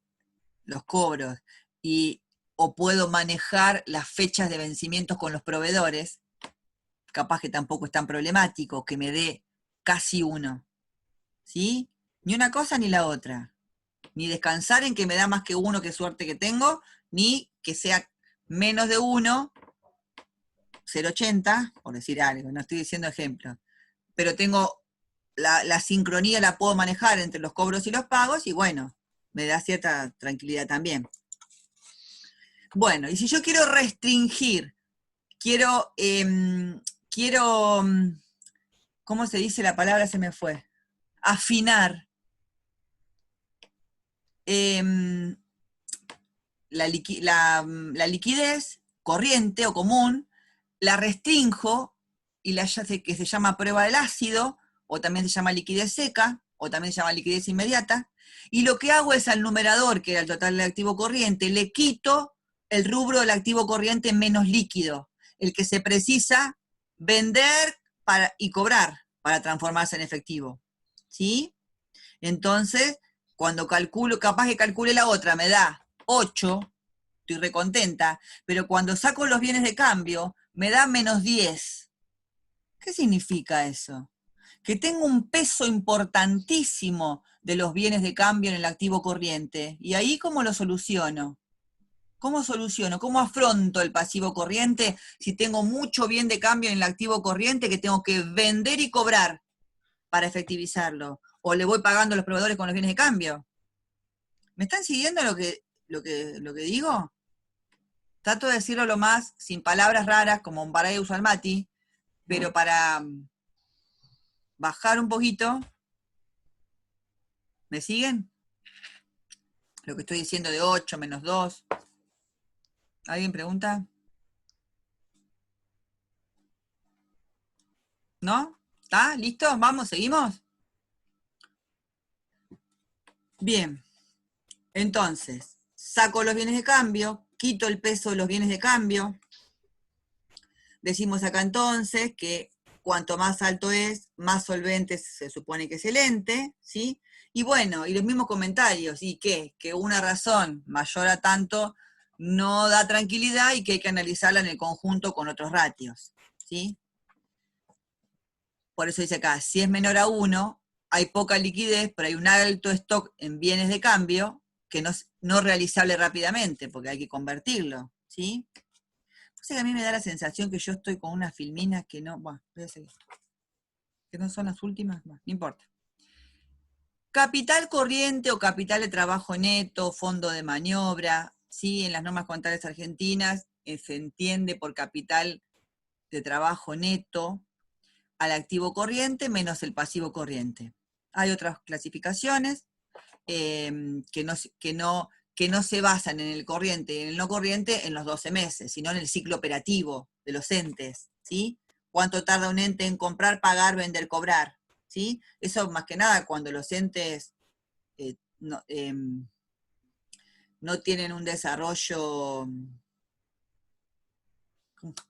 los cobros o puedo manejar las fechas de vencimientos con los proveedores, capaz que tampoco es tan problemático, que me dé casi 1. ¿Sí? Ni una cosa ni la otra. Ni descansar en que me da más que 1, qué suerte que tengo, ni que sea menos de 1, 0,80, por decir algo, no estoy diciendo ejemplos. Pero tengo la sincronía, la puedo manejar entre los cobros y los pagos, y bueno, me da cierta tranquilidad también. Bueno, y si yo quiero restringir, quiero, ¿cómo se dice la palabra? Se me fue. Afinar la liquidez corriente o común, la restrinjo, y que se llama prueba del ácido, o también se llama liquidez seca, o también se llama liquidez inmediata, y lo que hago es al numerador, que era el total del activo corriente, le quito el rubro del activo corriente menos líquido, el que se precisa vender y cobrar para transformarse en efectivo. ¿Sí? Entonces, cuando calculo, capaz que calcule la otra, me da 8, estoy recontenta, pero cuando saco los bienes de cambio, me da menos 10. ¿Qué significa eso? Que tengo un peso importantísimo de los bienes de cambio en el activo corriente. ¿Y ahí cómo lo soluciono? ¿Cómo soluciono? ¿Cómo afronto el pasivo corriente si tengo mucho bien de cambio en el activo corriente que tengo que vender y cobrar para efectivizarlo? ¿O le voy pagando a los proveedores con los bienes de cambio? ¿Me están siguiendo lo que digo? Trato de decirlo lo más sin palabras raras, como un Baray Usalmati, pero para bajar un poquito. ¿Me siguen? Lo que estoy diciendo de 8 menos 2. ¿Alguien pregunta? ¿No? ¿Está? ¿Listo? ¿Vamos? ¿Seguimos? Bien. Entonces, saco los bienes de cambio, quito el peso de los bienes de cambio. Decimos acá entonces que cuanto más alto es, más solvente se supone que es el ente, ¿sí? Y bueno, y los mismos comentarios, ¿y qué? Que una razón mayor a tanto no da tranquilidad y que hay que analizarla en el conjunto con otros ratios, ¿sí? Por eso dice acá, si es menor a 1, hay poca liquidez, pero hay un alto stock en bienes de cambio, que no realizable rápidamente, porque hay que convertirlo, ¿sí? O sea que a mí me da la sensación que yo estoy con unas filminas que no, bueno, voy a seguir. Que no son las últimas, bueno, no importa. Capital corriente o capital de trabajo neto, fondo de maniobra, ¿sí? En las normas contables argentinas se entiende por capital de trabajo neto al activo corriente menos el pasivo corriente. Hay otras clasificaciones que no se basan en el corriente y en el no corriente en los 12 meses, sino en el ciclo operativo de los entes, ¿sí? ¿Cuánto tarda un ente en comprar, pagar, vender, cobrar? ¿Sí? Eso más que nada cuando los entes no tienen un desarrollo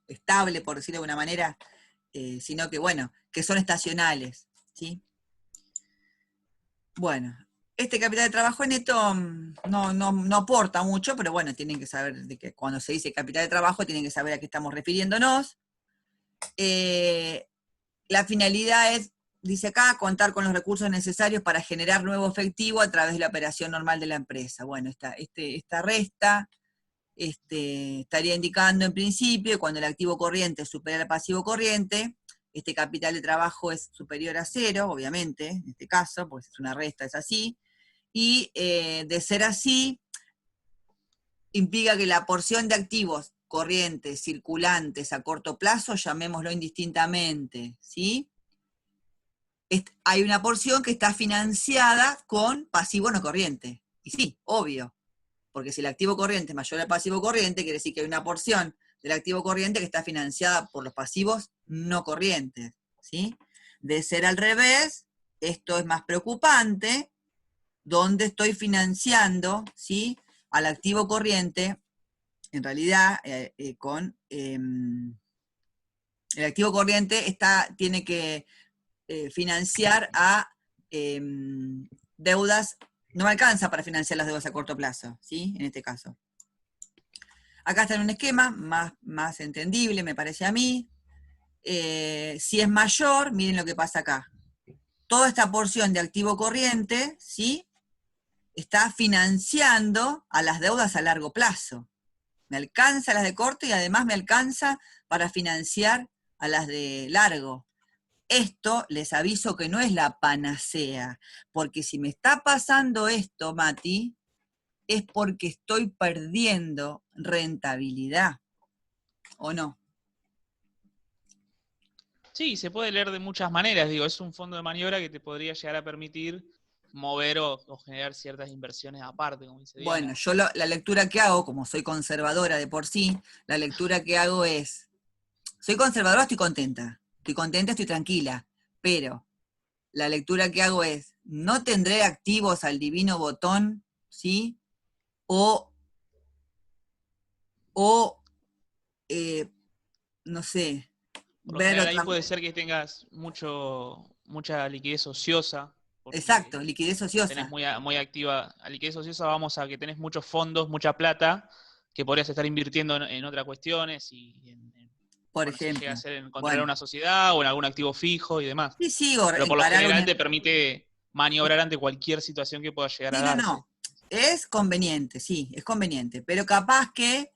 estable, por decirlo de alguna manera, sino que, bueno, que son estacionales, ¿sí? Bueno, este capital de trabajo neto no aporta mucho, pero bueno, tienen que saber de que cuando se dice capital de trabajo, tienen que saber a qué estamos refiriéndonos. La finalidad es, dice acá, contar con los recursos necesarios para generar nuevo efectivo a través de la operación normal de la empresa. Bueno, esta resta estaría indicando en principio, cuando el activo corriente supera el pasivo corriente, este capital de trabajo es superior a 0, obviamente, en este caso, pues es una resta, es así, y de ser así, implica que la porción de activos corrientes, circulantes a corto plazo, llamémoslo indistintamente, ¿sí? Hay una porción que está financiada con pasivo no corriente. Y sí, obvio, porque si el activo corriente es mayor al pasivo corriente, quiere decir que hay una porción del activo corriente que está financiada por los pasivos no corrientes, ¿sí? De ser al revés, esto es más preocupante, donde estoy financiando, ¿sí?, al activo corriente, en realidad, el activo corriente tiene que financiar a deudas, no me alcanza para financiar las deudas a corto plazo, ¿sí?, en este caso. Acá está en un esquema más entendible, me parece a mí. Si es mayor, miren lo que pasa acá. Toda esta porción de activo corriente, ¿sí?, está financiando a las deudas a largo plazo. Me alcanza las de corto y además me alcanza para financiar a las de largo. Esto, les aviso que no es la panacea, porque si me está pasando esto, Mati, es porque estoy perdiendo rentabilidad, ¿o no? Sí, se puede leer de muchas maneras, digo, es un fondo de maniobra que te podría llegar a permitir mover o generar ciertas inversiones aparte, como dice Diana. Bueno, yo la lectura que hago, como soy conservadora de por sí, la lectura que hago es, soy conservadora, estoy contenta, estoy tranquila, pero la lectura que hago es, no tendré activos al divino botón, ¿sí? O no sé, Por lo ver general ahí otra... puede ser que tengas mucha liquidez ociosa, Exacto, porque liquidez tenés ociosa, muy activa. A liquidez ociosa vamos a que tenés muchos fondos, mucha plata, que podrías estar invirtiendo en otras cuestiones y por bueno, si llega a ejemplo. ser en controlar Bueno, una sociedad o en algún activo fijo y demás. sí, sigo, Pero por lo encarar general una... te permite maniobrar ante cualquier situación que pueda llegar a Sí, darse. no, es conveniente, sí, es conveniente, pero capaz que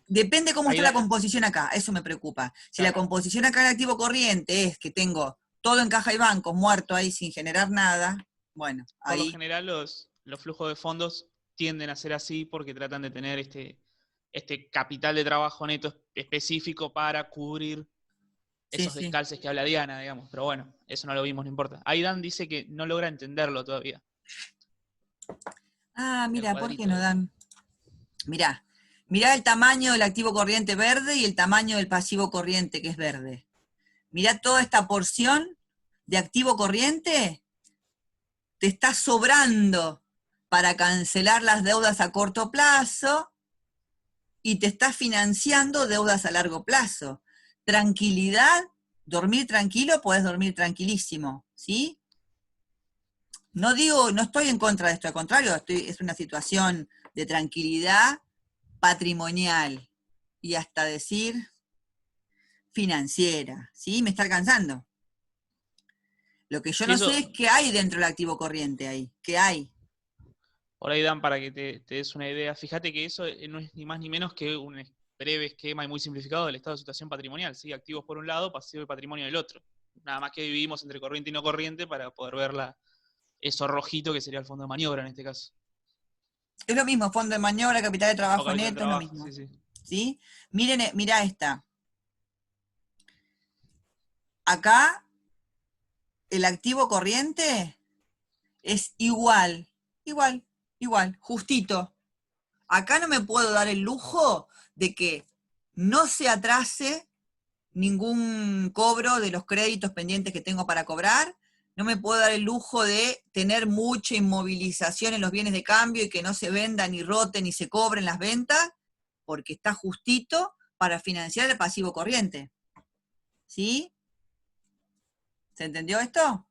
depende cómo Ahí está la da, composición acá, eso me preocupa. Si la claro, composición acá en activo corriente es que tengo todo en caja y bancos muerto ahí sin generar nada, bueno, por lo ahí, general los flujos de fondos tienden a ser así porque tratan de tener este capital de trabajo neto específico para cubrir sí, esos sí. descalces que habla Diana, digamos. Pero bueno, eso no lo vimos, no importa. Aidan dice que no logra entenderlo todavía, Ah, el mira, ¿por qué cuadrito no ese. dan? Mirá el tamaño del activo corriente verde y el tamaño del pasivo corriente que es verde. Mirá toda esta porción de activo corriente, te está sobrando para cancelar las deudas a corto plazo y te está financiando deudas a largo plazo. Tranquilidad, dormir tranquilo, podés dormir tranquilísimo, ¿sí? No estoy en contra de esto, al contrario, es una situación de tranquilidad patrimonial y hasta decir financiera, ¿sí? Me está alcanzando. Lo que yo Sí, no sé eso, es qué hay dentro del activo corriente ahí, qué hay. Por ahí dan para que te des una idea. Fíjate que eso no es ni más ni menos que un breve esquema y muy simplificado del estado de situación patrimonial, ¿sí? Activos por un lado, pasivo y patrimonio del otro. Nada más que dividimos entre corriente y no corriente para poder ver eso rojito que sería el fondo de maniobra en este caso. Es lo mismo, fondo de maniobra, capital de O trabajo capital de neto, es lo trabajo, mismo. sí, sí. ¿Sí? Miren, mirá esta. Acá, el activo corriente es igual, justito. Acá no me puedo dar el lujo de que no se atrase ningún cobro de los créditos pendientes que tengo para cobrar, no me puedo dar el lujo de tener mucha inmovilización en los bienes de cambio y que no se vendan, ni roten, ni se cobren las ventas, porque está justito para financiar el pasivo corriente. ¿Sí? ¿Se entendió esto?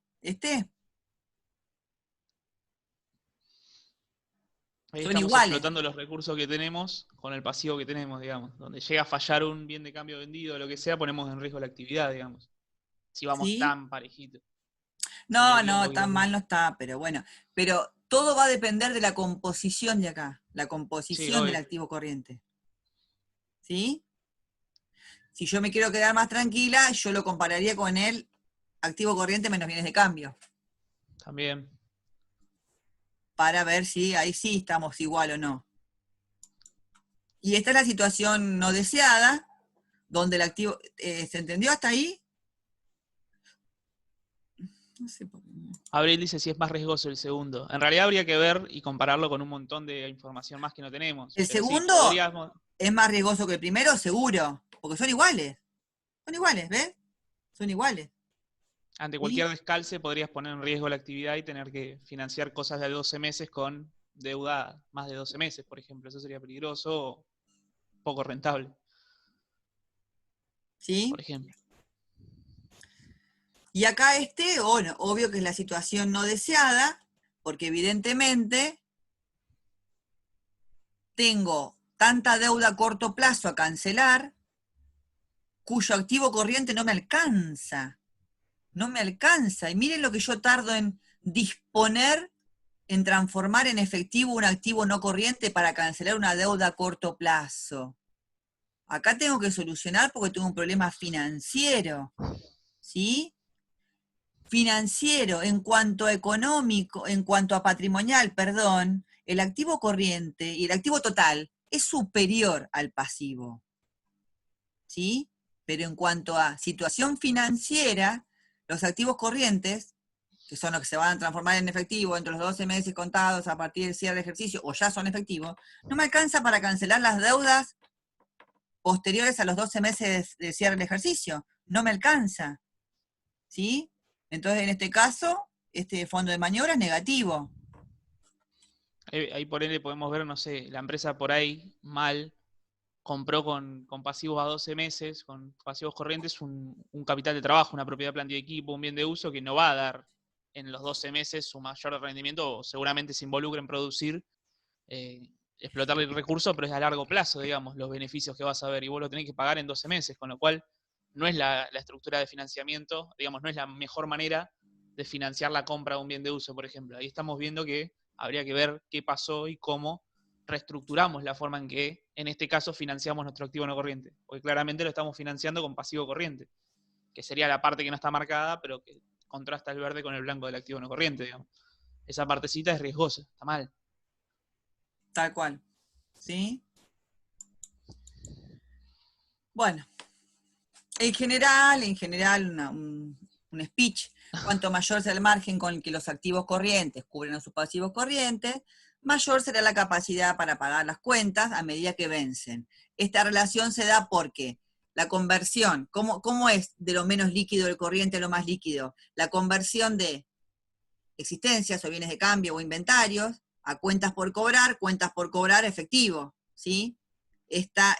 Ahí Son estamos iguales. explotando los recursos que tenemos con el pasivo que tenemos, digamos. Donde llega a fallar un bien de cambio vendido o lo que sea, ponemos en riesgo la actividad, digamos. Si vamos ¿Sí? tan parejitos. No, Sería un poquito tan más. mal no está, pero bueno. Pero todo va a depender de la composición de acá, la Sí, composición del obvio. activo corriente. ¿Sí? Si yo me quiero quedar más tranquila, yo lo compararía con el activo corriente menos bienes de cambio, También. para ver si ahí sí estamos igual o no. Y esta es la situación no deseada, donde el activo, ¿se entendió hasta ahí? No sé por qué. Abril dice si es más riesgoso el segundo. En realidad habría que ver y compararlo con un montón de información más que no tenemos. El Pero sí, segundo podríamos. es más riesgoso que el primero, seguro, porque son iguales. Son iguales, ¿ves? Son iguales. Ante ¿Sí? cualquier descalce podrías poner en riesgo la actividad y tener que financiar cosas de 12 meses con deuda más de 12 meses, por ejemplo. Eso sería peligroso o poco rentable, ¿Sí? por ejemplo. Y acá bueno, obvio que es la situación no deseada, porque evidentemente tengo tanta deuda a corto plazo a cancelar, cuyo activo corriente no me alcanza. No me alcanza. Y miren lo que yo tardo en disponer, en transformar en efectivo un activo no corriente para cancelar una deuda a corto plazo. Acá tengo que solucionar porque tengo un problema financiero. ¿Sí? Financiero, en cuanto a económico, en cuanto a patrimonial, perdón, el activo corriente y el activo total es superior al pasivo. ¿Sí? Pero en cuanto a situación financiera, los activos corrientes, que son los que se van a transformar en efectivo entre los 12 meses contados a partir del cierre del ejercicio, o ya son efectivos, no me alcanza para cancelar las deudas posteriores a los 12 meses de cierre del ejercicio. No me alcanza. ¿Sí? Entonces, en este caso, este fondo de maniobra es negativo. Ahí por ende podemos ver, no sé, la empresa por ahí mal compró con pasivos a 12 meses, con pasivos corrientes, un capital de trabajo, una propiedad, planta y equipo, un bien de uso que no va a dar en los 12 meses su mayor rendimiento, o seguramente se involucra en producir, explotar el recurso, pero es a largo plazo, digamos, los beneficios que vas a ver, y vos lo tenés que pagar en 12 meses, con lo cual no es la estructura de financiamiento, digamos, no es la mejor manera de financiar la compra de un bien de uso, por ejemplo. Ahí estamos viendo que habría que ver qué pasó y cómo reestructuramos la forma en que, en este caso, financiamos nuestro activo no corriente. Porque claramente lo estamos financiando con pasivo corriente, que sería la parte que no está marcada, pero que contrasta el verde con el blanco del activo no corriente, digamos. Esa partecita es riesgosa, está mal. Tal cual. ¿Sí? Bueno, en general, un speech, cuanto mayor sea el margen con el que los activos corrientes cubren a sus pasivos corrientes, mayor será la capacidad para pagar las cuentas a medida que vencen. Esta relación se da porque la conversión, ¿cómo es de lo menos líquido el corriente a lo más líquido? La conversión de existencias o bienes de cambio o inventarios a cuentas por cobrar efectivo, ¿sí? Esta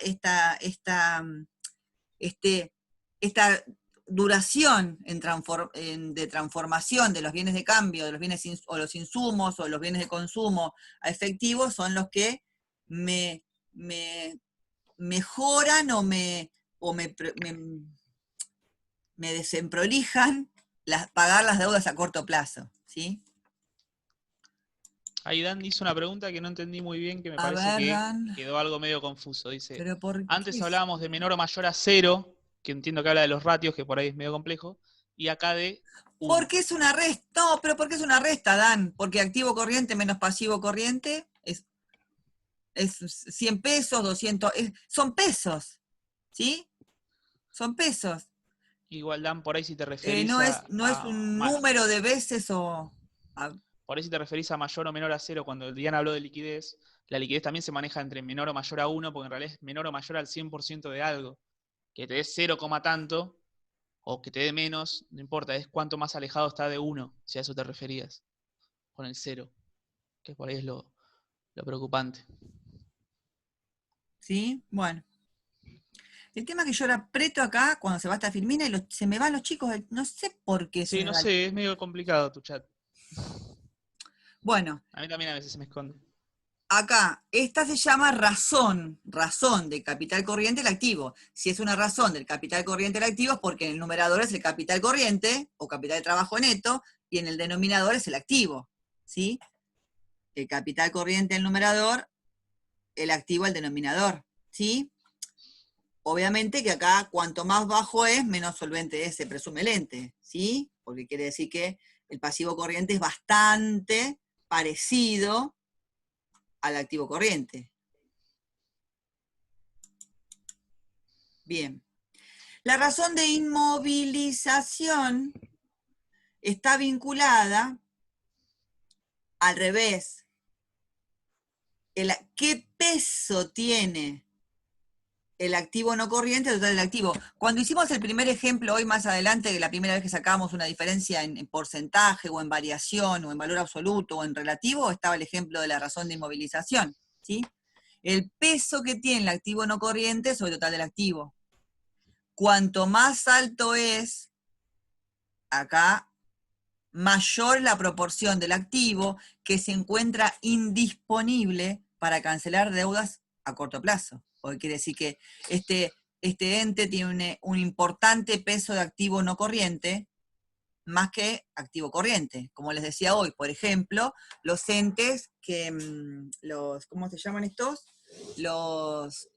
duración de transformación de los bienes de cambio, de los bienes o los insumos o los bienes de consumo a efectivo son los que me mejoran o me desemprolijan pagar las deudas a corto plazo, ¿sí? Ahí Dan hizo una pregunta que no entendí muy bien, que me A parece ver, que Dan, quedó algo medio confuso. Dice, pero ¿por antes qué? hablábamos de menor o mayor a 0, que entiendo que habla de los ratios, que por ahí es medio complejo, y acá de 1. Porque es una resta. No, pero ¿por qué es una resta, Dan? Porque activo corriente menos pasivo corriente es 100 pesos, 200, son pesos, ¿sí? Son pesos. Igual Dan, por ahí si te referís No es un número de veces por ahí si te referís a mayor o menor a 0, cuando Diana habló de liquidez, la liquidez también se maneja entre menor o mayor a 1, porque en realidad es menor o mayor al 100% de algo. Que te dé 0, tanto, o que te dé menos, no importa, es cuánto más alejado está de 1, si a eso te referías, con el 0, que por ahí es lo preocupante. ¿sí? Bueno. El tema es que yo ahora aprieto acá cuando se va esta Filmina y se me van los chicos, no sé por qué se Sí, me no va. sé, es medio complicado tu chat. Bueno, A mí también a veces se me esconde. acá, esta se llama razón de capital corriente el activo. Si es una razón del capital corriente el activo es porque en el numerador es el capital corriente o capital de trabajo neto y en el denominador es el activo, ¿sí? El capital corriente el numerador, el activo el denominador, ¿sí? Obviamente que acá cuanto más bajo es, menos solvente es, se presume el ente, ¿sí? Porque quiere decir que el pasivo corriente es bastante parecido al activo corriente. Bien. La razón de inmovilización está vinculada al revés. ¿Qué peso tiene el activo no corriente total del activo? Cuando hicimos el primer ejemplo, hoy más adelante, la primera vez que sacábamos una diferencia en porcentaje, o en variación, o en valor absoluto, o en relativo, estaba el ejemplo de la razón de inmovilización, ¿sí? El peso que tiene el activo no corriente sobre el total del activo. Cuanto más alto es, acá, mayor la proporción del activo que se encuentra indisponible para cancelar deudas a corto plazo. Porque quiere decir que este ente tiene un importante peso de activo no corriente más que activo corriente. Como les decía hoy, por ejemplo, los entes que, ¿cómo se llaman estos? Las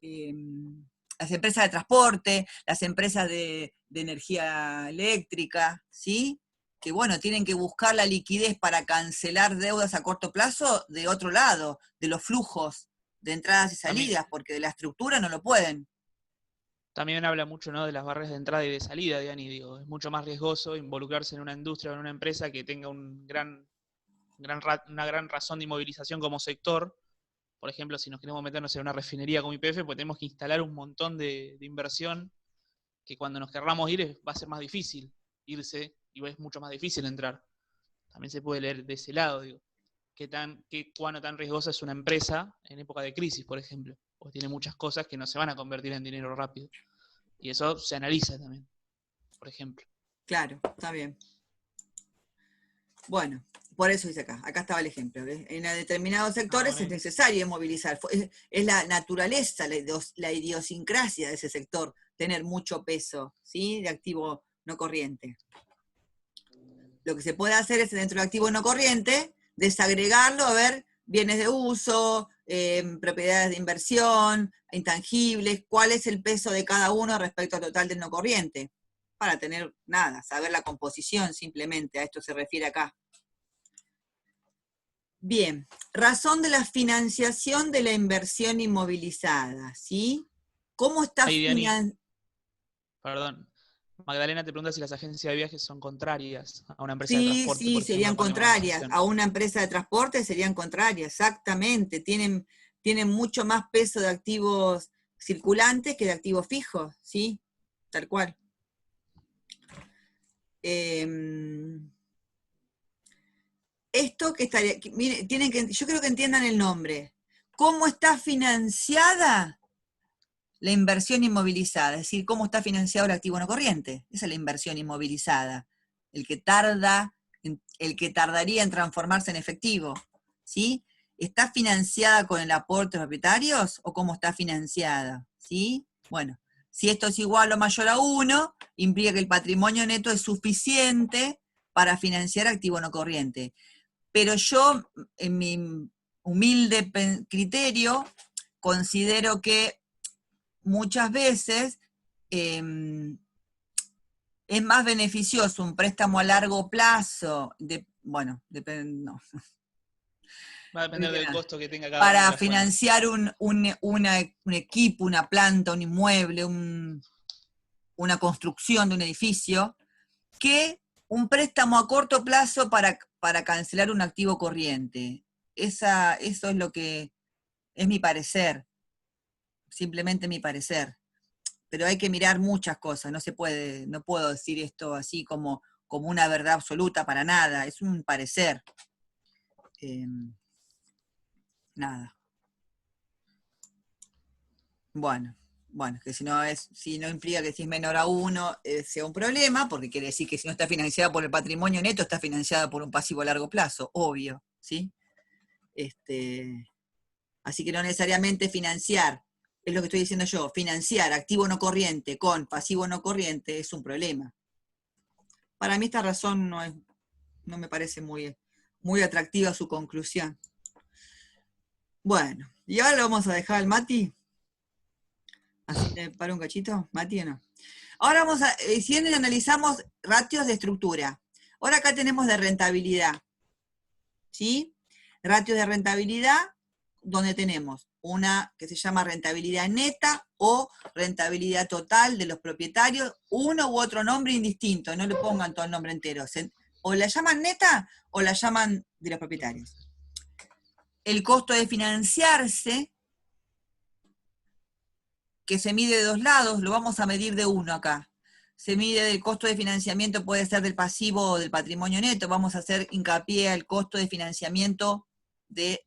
empresas de transporte, las empresas de energía eléctrica, ¿sí? Que bueno, tienen que buscar la liquidez para cancelar deudas a corto plazo de otro lado, de los flujos de entradas y salidas, porque de la estructura no lo pueden. También habla mucho, ¿no?, de las barreras de entrada y de salida, Diani. Digo, es mucho más riesgoso involucrarse en una industria o en una empresa que tenga una gran razón de inmovilización como sector. Por ejemplo, si nos queremos meternos en una refinería como YPF, pues tenemos que instalar un montón de inversión que cuando nos querramos ir va a ser más difícil irse y es mucho más difícil entrar. También se puede leer de ese lado, digo. Cuán tan riesgosa es una empresa en época de crisis, por ejemplo. Porque tiene muchas cosas que no se van a convertir en dinero rápido. Y eso se analiza también, por ejemplo. Claro, está bien. Bueno, por eso dice acá. Acá estaba el ejemplo. ¿Ves? En determinados sectores es necesario movilizar. Es la naturaleza, la idiosincrasia de ese sector, tener mucho peso, ¿sí?, de activo no corriente. Lo que se puede hacer es, dentro del activo no corriente, desagregarlo, a ver, bienes de uso, propiedades de inversión, intangibles, cuál es el peso de cada uno respecto al total del no corriente, para tener nada, saber la composición simplemente, a esto se refiere acá. Bien, razón de la financiación de la inversión inmovilizada, ¿sí? ¿Cómo está financiada? Perdón. Magdalena te pregunta si las agencias de viajes son contrarias a una empresa de Sí, transporte, sí, por ejemplo, serían con la contrarias. inmovilización. A una empresa de transporte serían contrarias, exactamente. Tienen mucho más peso de activos circulantes que de activos fijos, ¿sí? Tal cual. Esto que estaría, miren, yo creo que entiendan el nombre. ¿Cómo está financiada la inversión inmovilizada? Es decir, ¿cómo está financiado el activo no corriente? Esa es la inversión inmovilizada. El que tardaría en transformarse en efectivo, ¿sí? ¿Está financiada con el aporte de propietarios o cómo está financiada? ¿Sí? Bueno, si esto es igual o mayor a 1, implica que el patrimonio neto es suficiente para financiar activo no corriente. pero yo, en mi humilde criterio, considero que muchas veces es más beneficioso un préstamo a largo plazo, bueno, depende, no, Va a depender del nada, costo que tenga cada una de para las fuentes. financiar un equipo, una planta, un inmueble, una construcción de un edificio, que un préstamo a corto plazo para cancelar un activo corriente. Eso es lo que es mi parecer, simplemente mi parecer. Pero hay que mirar muchas cosas, no puedo decir esto así como una verdad absoluta para nada, es un parecer. Nada. Bueno, que si no implica que si es menor a 1 sea un problema, porque quiere decir que si no está financiada por el patrimonio neto, está financiada por un pasivo a largo plazo, obvio, ¿sí? Así que no necesariamente financiar, es lo que estoy diciendo yo, financiar activo no corriente con pasivo no corriente es un problema. Para mí esta razón no me parece muy atractiva su conclusión. Bueno, y ahora lo vamos a dejar al Mati. Así le paro un cachito, Mati, ¿o no? Ahora si analizamos ratios de estructura. Ahora acá tenemos de rentabilidad, ¿sí? Ratios de rentabilidad, donde tenemos una que se llama rentabilidad neta o rentabilidad total de los propietarios, uno u otro nombre indistinto, no le pongan todo el nombre entero. O la llaman neta o la llaman de los propietarios. El costo de financiarse, que se mide de dos lados, lo vamos a medir de uno acá. Se mide del costo de financiamiento, puede ser del pasivo o del patrimonio neto. Vamos a hacer hincapié al costo de financiamiento del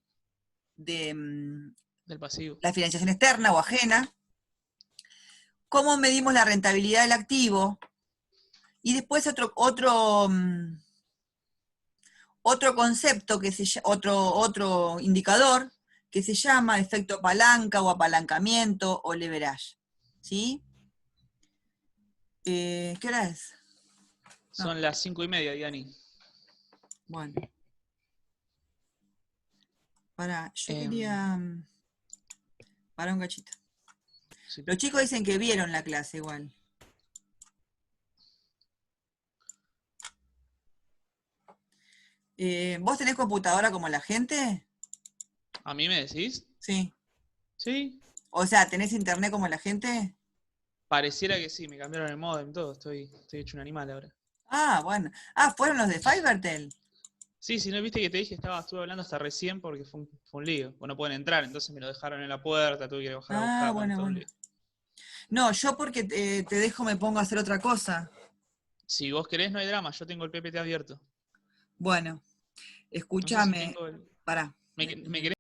pasivo. La financiación externa o ajena. ¿Cómo medimos la rentabilidad del activo? Y después otro concepto, otro indicador, que se llama efecto palanca o apalancamiento o leverage. ¿Sí? ¿Qué hora es? Son las 5:30, Diani. Bueno. Yo quería... Para un cachito. Sí. Los chicos dicen que vieron la clase igual. ¿Vos tenés computadora como la gente? ¿A mí me decís? Sí. ¿Sí? O sea, ¿tenés internet como la gente? Pareciera que sí, me cambiaron el modem, todo, estoy hecho un animal ahora. Ah, bueno. Ah, ¿fueron los de Fivertel? Sí, si no viste que te dije, estuve hablando hasta recién porque fue un lío. Pues no pueden entrar, entonces me lo dejaron en la puerta, tuve que bajar a buscar. Bueno. No, yo porque te dejo me pongo a hacer otra cosa. Si vos querés, no hay drama, yo tengo el PPT abierto. Bueno, escúchame. No sé si Pará. ¿Me querés